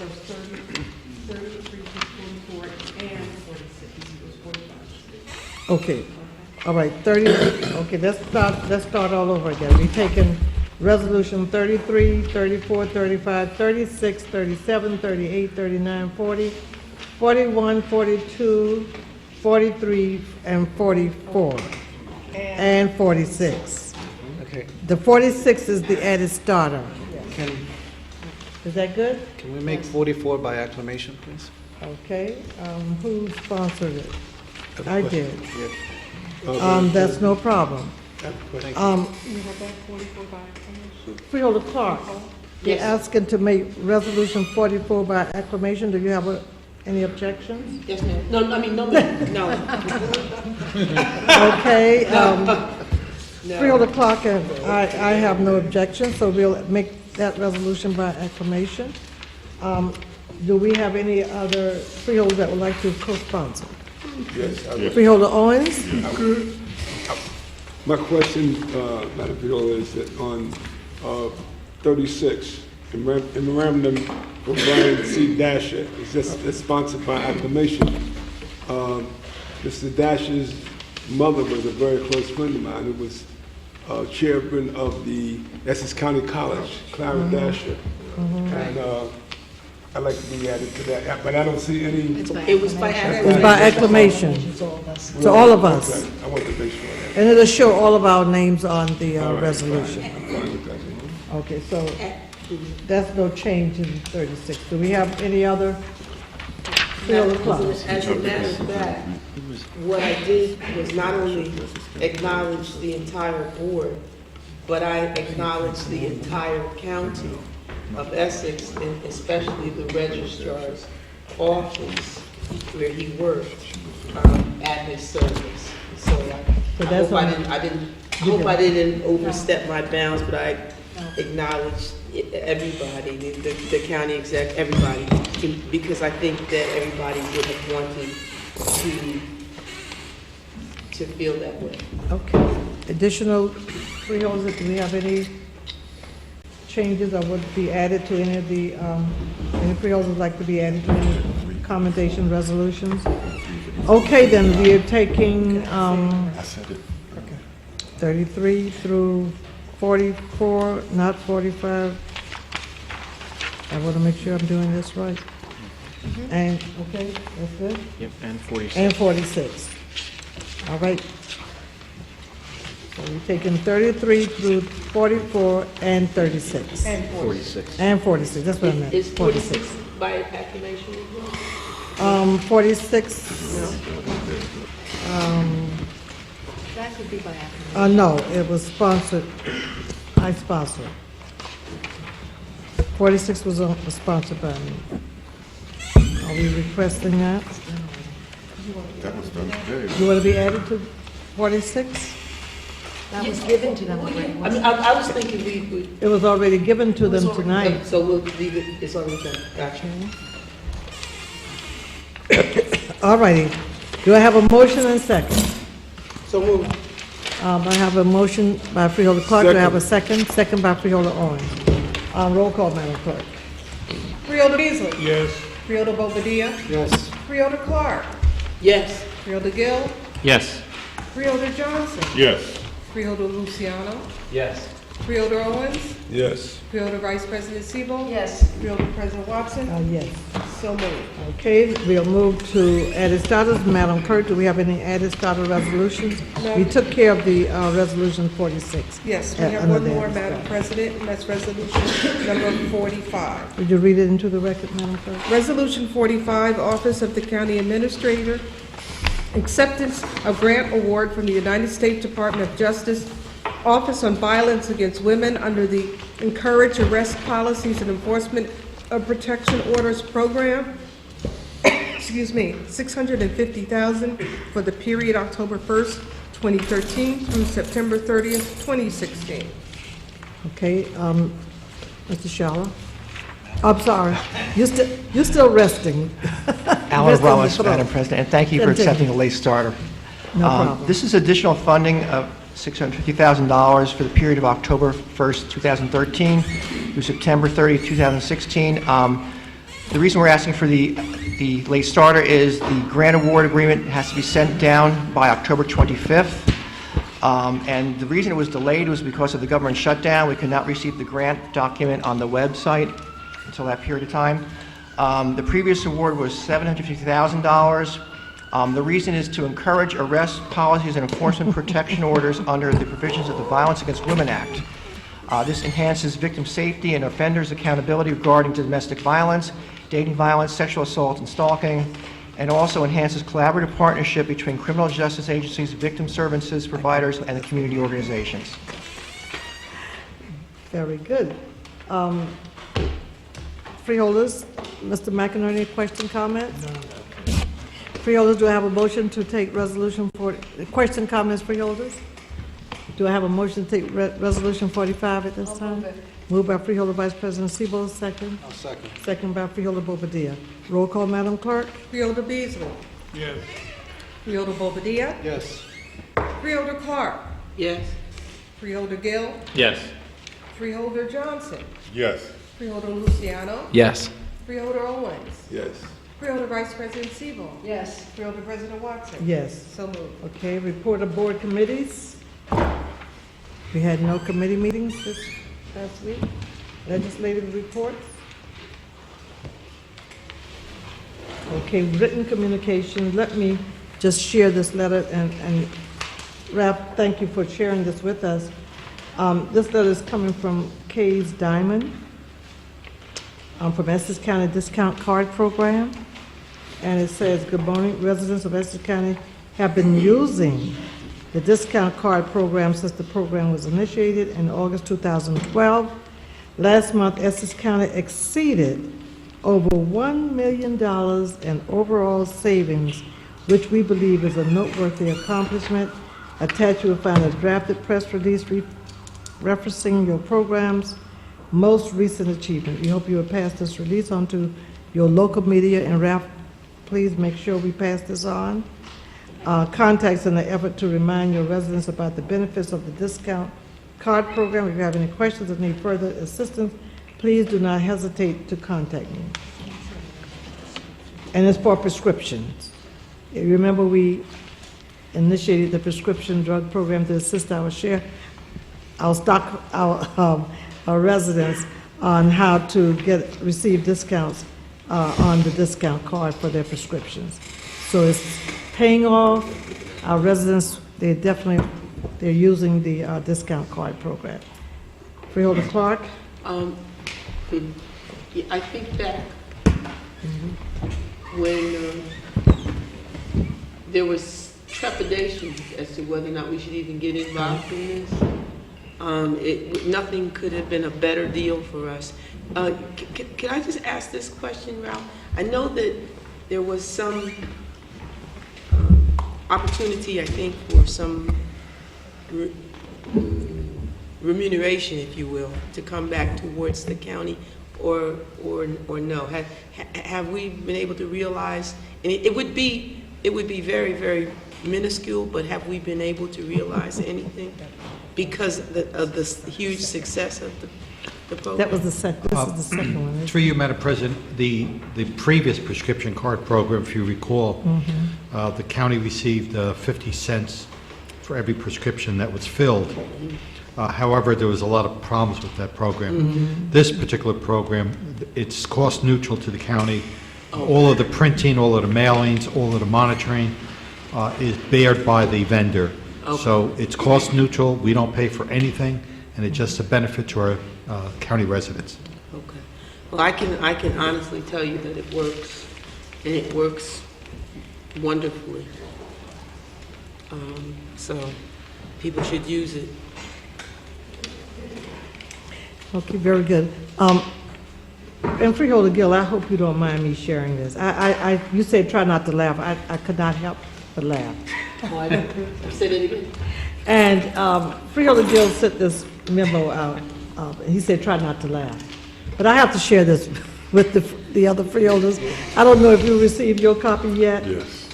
33 to 44 and 46. It was 45. Okay, all right, 30, okay, let's start all over again. We taking resolution 33, 34, 35, 36, 37, 38, 39, 40, 41, 42, 43, and 44, and 46. Okay. The 46 is the added starter. Is that good? Can we make 44 by acclamation, please? Okay, who sponsored it? I did. Yeah. That's no problem. Thank Freeholder Clark, you're asking to make resolution 44 by acclamation. Do you have any objections? Yes, ma'am. No, I mean, no, ma'am. No. Okay, No. Freeholder Clark, and I have no objection, so we'll make that resolution by acclamation. Do we have any other freeholders that would like to co-sponsor? Yes. I would. Freeholder Owens? My question, Madam Freeholder, is that on 36, in memorandum of Brian C. Dasher, it's sponsored by acclamation. Mr. Dasher's mother was a very close friend of mine, who was chairman of the Essex County College, Clara Dasher. And I'd like to be added to that, but I don't see any. It was by It was by acclamation. To all of us. Okay, I want to make sure. And it'll show all of our names on the All right, resolution. I'm fine with that. Okay, so that's no change in 36. Do we have any other Freeholder Clark? As a matter of fact, what I did was not only acknowledge the entire board, but I acknowledged the entire county of Essex, and especially the registrar's office where he worked at his service. So I hope I didn't overstep my bounds, but I acknowledged everybody, the county exec, everybody, because I think that everybody would have wanted to feel that way. Okay. Additional freeholders, do we have any changes that would be added to any of the, any freeholders would like to be added to any commendation resolutions? Okay, then we are taking 33 through 44, not 45. I want to make sure I'm doing this right. And, okay, that's good? Yep, and 46. And 46. All right. So we're taking 33 through 44 and 36. And 46. And 46, that's what I meant. Is 46 by acclamation as well? 46, That could be by acclamation. no, it was sponsored, I sponsored. 46 was sponsored by me. Are we requesting that? That was done today. You want to be added to 46? That was given to them already, I wasn't mean, I was thinking we. It was already given to them tonight. So we'll leave it, it's already done. Gotcha. All righty. Do I have a motion and second? So moved. I have a motion by Freeholder Clark. Do I have a second? Second by Freeholder Owens. Roll call, Madam Clerk. Freeholder Beasley? Yes. Freeholder Bobadilla? Yes. Freeholder Clark? Yes. Freeholder Gill? Yes. Freeholder Johnson? Yes. Freeholder Luciano? Yes. Freeholder Owens? Yes. Freeholder Vice President Siebel? Yes. Freeholder President Watson? Yes. So moved. Okay, we'll move to added status. Madam Clerk, do we have any added status resolutions? No. We took care of the Resolution 46. Yes, we have under one the more, added Madam status. President, and that's resolution number 45. Would you read it into the record, Madam Clerk? Resolution 45, Office of the County Administrator, acceptance of grant award from the United States Department of Justice, Office on Violence Against Women under the Encourage Arrest Policies and Enforcement of Protection Orders Program. Excuse me, $650,000 for the period October 1st, 2013 through September 30th, 2016. Okay, Mr. Shala? I'm sorry, you're still resting. Alan Resting Ramos, the throat. Madam President, and thank you for Continue. accepting the late starter. No problem. This is additional funding of $650,000 for the period of October 1st, 2013 through September 30th, 2016. The reason we're asking for the late starter is the grant award agreement has to be sent down by October 25th. And the reason it was delayed was because of the government shutdown. We could not receive the grant document on the website until that period of time. The previous award was $750,000. The reason is to encourage arrest policies and enforcement protection orders under the provisions of the Violence Against Women Act. This enhances victim safety and offenders' accountability regarding domestic violence, dating violence, sexual assault, and stalking, and also enhances collaborative partnership between criminal justice agencies, victim services providers, and the community organizations. Very good. Freeholders, Mr. McInerney, question, comments? Freeholders, do I have a motion to take resolution 40, question, comments, freeholders? Do I have a motion to take resolution 45 at this time? Moved by Freeholder Vice President Sebo, second. I'll second. Second by Freeholder Bobadilla. Roll call, Madam Clerk. Freeholder Beasley. Yes. Freeholder Bobadilla. Yes. Freeholder Clark. Yes. Freeholder Gill. Yes. Freeholder Johnson. Yes. Freeholder Luciano. Yes. Freeholder Owens. Yes. Freeholder Vice President Sebo. Yes. Freeholder President Watson. Yes. So moved. Okay, report of board committees. We had no committee meetings this past week. Legislative reports. Okay, written communication. Let me just share this letter, and Ralph, thank you for sharing this with us. This letter is coming from Kay's Diamond from Essex County Discount Card Program. And it says, good morning, residents of Essex County have been using the discount card program since the program was initiated in August 2012. Last month, Essex County exceeded over $1 million in overall savings, which we believe is a noteworthy accomplishment. Attached, you will find a drafted press release referencing your program's most recent achievement. We hope you will pass this release on to your local media, and Ralph, please make sure we pass this on. Contacts in the effort to remind your residents about the benefits of the discount card program. If you have any questions or need further assistance, please do not hesitate to contact me. And it's for prescriptions. You remember we initiated the prescription drug program to assist our residents on how to receive discounts on the discount card for their prescriptions. So it's paying off. Our residents, they're using the discount card program. Freeholder Clark? Yeah, I think back when there was trepidation as to whether or not we should even get involved in this. Nothing could have been a better deal for us. Can I just ask this question, Ralph? I know that there was some opportunity, I think, for some remuneration, if you will, to come back towards the county, or no? Have we been able to realize? And it would be very, very minuscule, but have we been able to realize anything because of the huge success of the program? That was this is the second one. Through you, Madam President, the previous prescription card program, if you recall, the county received 50 cents for every prescription that was filled. However, there was a lot of problems with that program. This particular program, it's cost neutral to the county. All of the printing, all of the mailings, all of the monitoring is bared by the vendor. So it's cost neutral, we don't pay for anything, and it's just a benefit to our county residents. Okay. Well, I can honestly tell you that it works, and it works wonderfully. So people should use it. Okay, very good. And Freeholder Gill, I hope you don't mind me sharing this. You said try not to laugh. I could not help but laugh. Say that again. And Freeholder Gill sent this memo out. He said try not to laugh. But I have to share this with the other freeholders. I don't know if you received your copy yet. Yes.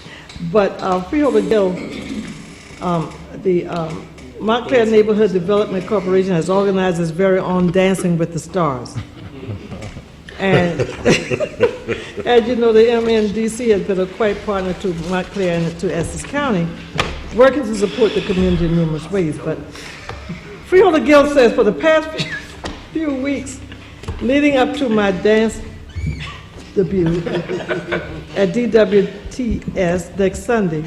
But Freeholder Gill, the Montclair Neighborhood Development Corporation has organized its very own Dancing with the Stars. And as you know, the MNDC has been a quiet partner to Montclair and to Essex County, working to support the community in numerous ways. But Freeholder Gill says for the past few weeks leading up to my dance debut at DWTS next Sunday,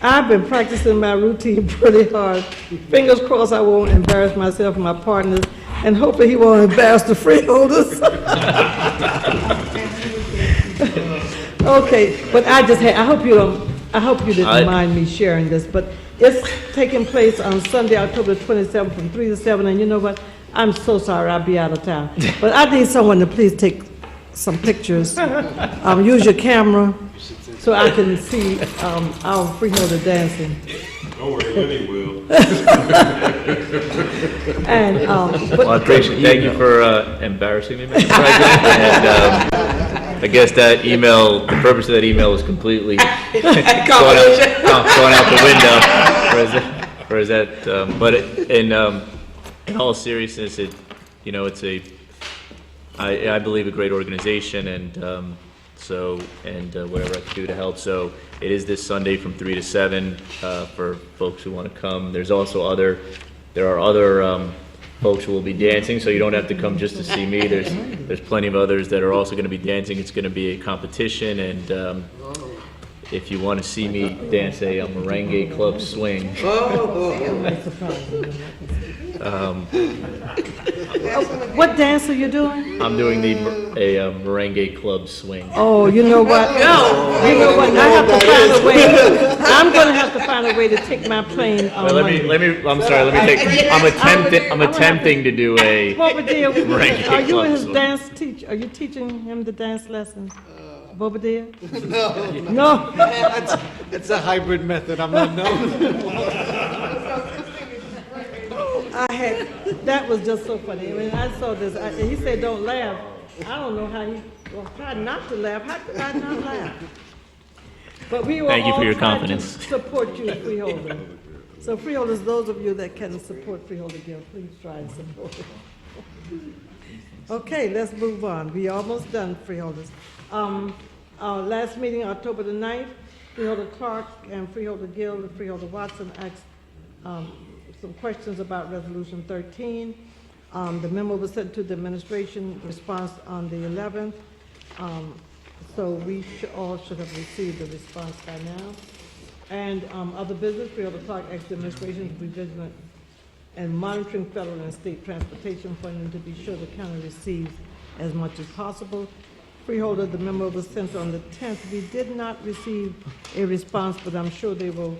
I've been practicing my routine pretty hard. Fingers crossed I won't embarrass myself and my partners, and hopefully he won't embarrass the freeholders. Okay, but I hope you didn't mind me sharing this, but it's taking place on Sunday, October 27th from 3 to 7, and you know what? I'm so sorry I'll be out of town. But I need someone to please take some pictures. Use your camera so I can see our freeholder dancing. Don't worry, Lenny will. And Well, I appreciate. Thank you for embarrassing me, Mr. President. And I guess that email, the purpose of that email was completely gone out the window. Or is that? But in all seriousness, it's I believe a great organization, and whatever I can do to help. So it is this Sunday from 3 to 7 for folks who want to come. There are other folks who will be dancing, so you don't have to come just to see me. There's plenty of others that are also going to be dancing. It's going to be a competition, and if you want to see me dance a merengue club swing. What dance are you doing? I'm doing a merengue club swing. Oh, you know what? No. You know what? I have to find a way. I'm going to have to find a way to take my plane on Well, Monday. I'm attempting to do a Bobadilla, merengue are you club his swing. dance teacher? Are you teaching him the dance lessons? Bobadilla? No. No? It's a hybrid method, I'm not known. That was just so funny. When I saw this, he said, don't laugh. I don't know how he tried not to laugh. How could I not laugh? But we will Thank you for all your try confidence. to support you, Freeholder. So Freeholders, those of you that can support Freeholder Gill, please try and support it. Okay, let's move on. We almost done, Freeholders. Our last meeting, October the 9th, Freeholder Clark and Freeholder Gill and Freeholder Watson asked some questions about Resolution 13. The memo was sent to the administration, response on the 11th. So we all should have received the response by now. And other business, Freeholder Clark asked the administration to be vigilant and monitoring federal and state transportation funding to be sure the county receives as much as possible. Freeholder, the memo was sent on the 10th. We did not receive a response, but I'm sure they will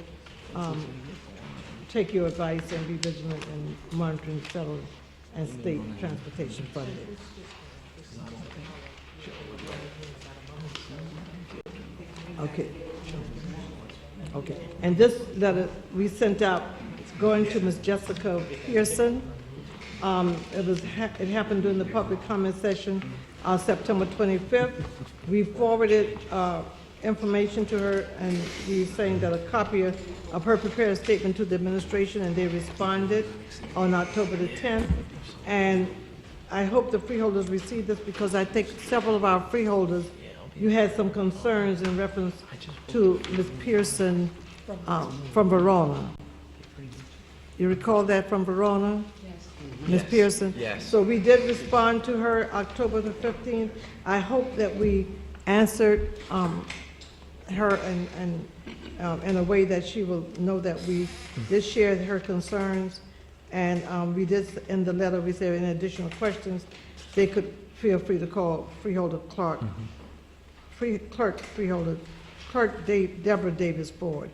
take your advice and be vigilant in monitoring federal and state transportation funding. Okay. And this letter we sent out, it's going to Ms. Jessica Pearson. It happened during the public comment session on September 25th. We forwarded information to her, and we're saying that a copy of her prepared statement to the administration, and they responded on October the 10th. And I hope the freeholders received this, because I think several of our freeholders, you had some concerns in reference to Ms. Pearson from Verona. You recall that from Verona? Ms. Pearson? Yes. So we did respond to her October the 15th. I hope that we answered her in a way that she will know that we did share her concerns. And we did, in the letter, we said any additional questions, they could feel free to call Freeholder Clark, Clerk Deborah Davis Ford.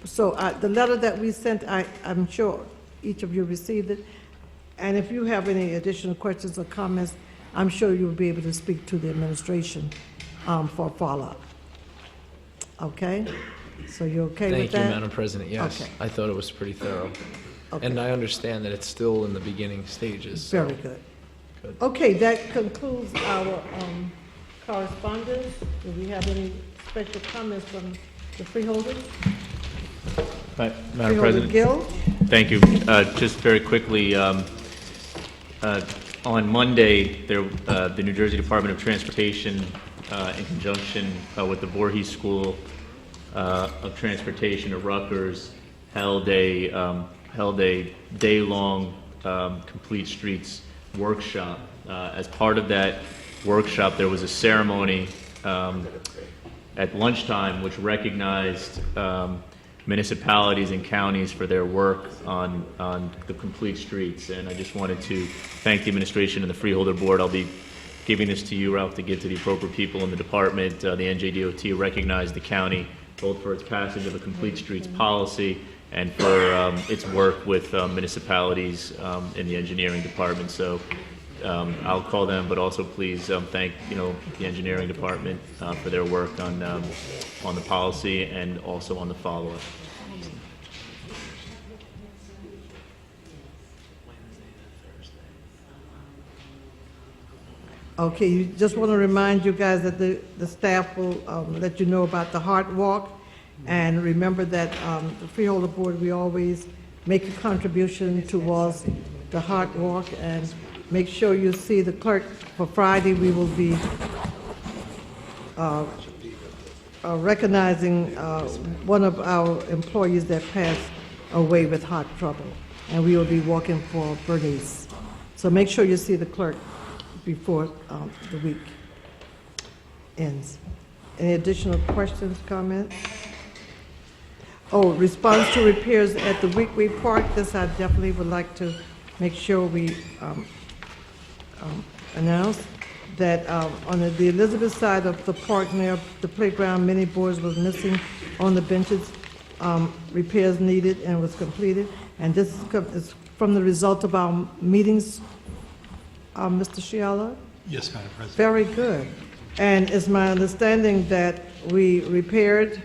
So the letter that we sent, I'm sure each of you received it. And if you have any additional questions or comments, I'm sure you'll be able to speak to the administration for follow-up. Okay? So you're okay with that? Thank you, Madam President. Yes, Okay. I thought it was pretty thorough. Okay. And I understand that it's still in the beginning stages. so- Very good. Okay, that concludes our correspondence. Do we have any special comments from the freeholders? Madam Freeholder President. Gill? Thank you. Just very quickly, on Monday, the New Jersey Department of Transportation, in conjunction with the Voorhees School of Transportation of Rutgers, held a day-long Complete Streets workshop. As part of that workshop, there was a ceremony at lunchtime which recognized municipalities and counties for their work on the Complete Streets. And I just wanted to thank the administration and the Freeholder Board. I'll be giving this to you, Ralph, to give to the appropriate people in the department. The NJDOT recognized the county both for its passage of a Complete Streets policy and for its work with municipalities in the engineering department. So I'll call them, but also please thank the engineering department for their work on the policy and also on the follow-up. Okay, you just want to remind you guys that the staff will let you know about the Heart Walk. And remember that the Freeholder Board, we always make a contribution towards the Heart Walk. And make sure you see the clerk for Friday. We will be recognizing one of our employees that passed away with heart trouble. And we will be walking for Bernice. So make sure you see the clerk before the week ends. Any additional questions, comments? Oh, response to repairs at the Weekwee Park. This I definitely would like to make sure we announce that on the Elizabeth side of the park near the playground, many boards was missing on the benches. Repairs needed and was completed. And this is from the result of our meetings, Mr. Shiala? Yes, Madam President. Very good. And it's my understanding that we repaired,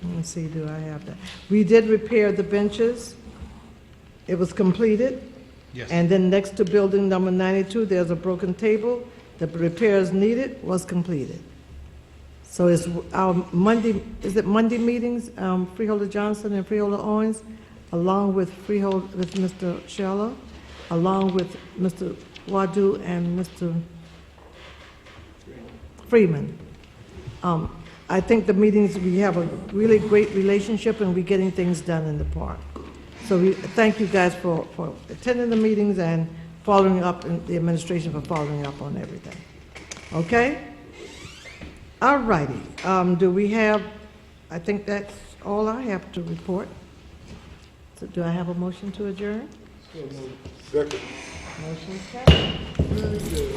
let me see, do I have that? We did repair the benches. It was completed. Yes. And then next to building number 92, there's a broken table. The repairs needed was completed. So it's our Monday, is it Monday meetings, Freeholder Johnson and Freeholder Owens, along with with Mr. Shiala, along with Mr. Wadu and Mr. Freeman. I think the meetings, we have a really great relationship and we're getting things done in the park. So we thank you guys for attending the meetings and following up, and the administration for following up on everything. Okay? All righty. Do we have, I think that's all I have to report. So do I have a motion to adjourn? Second. Motion second. Really good.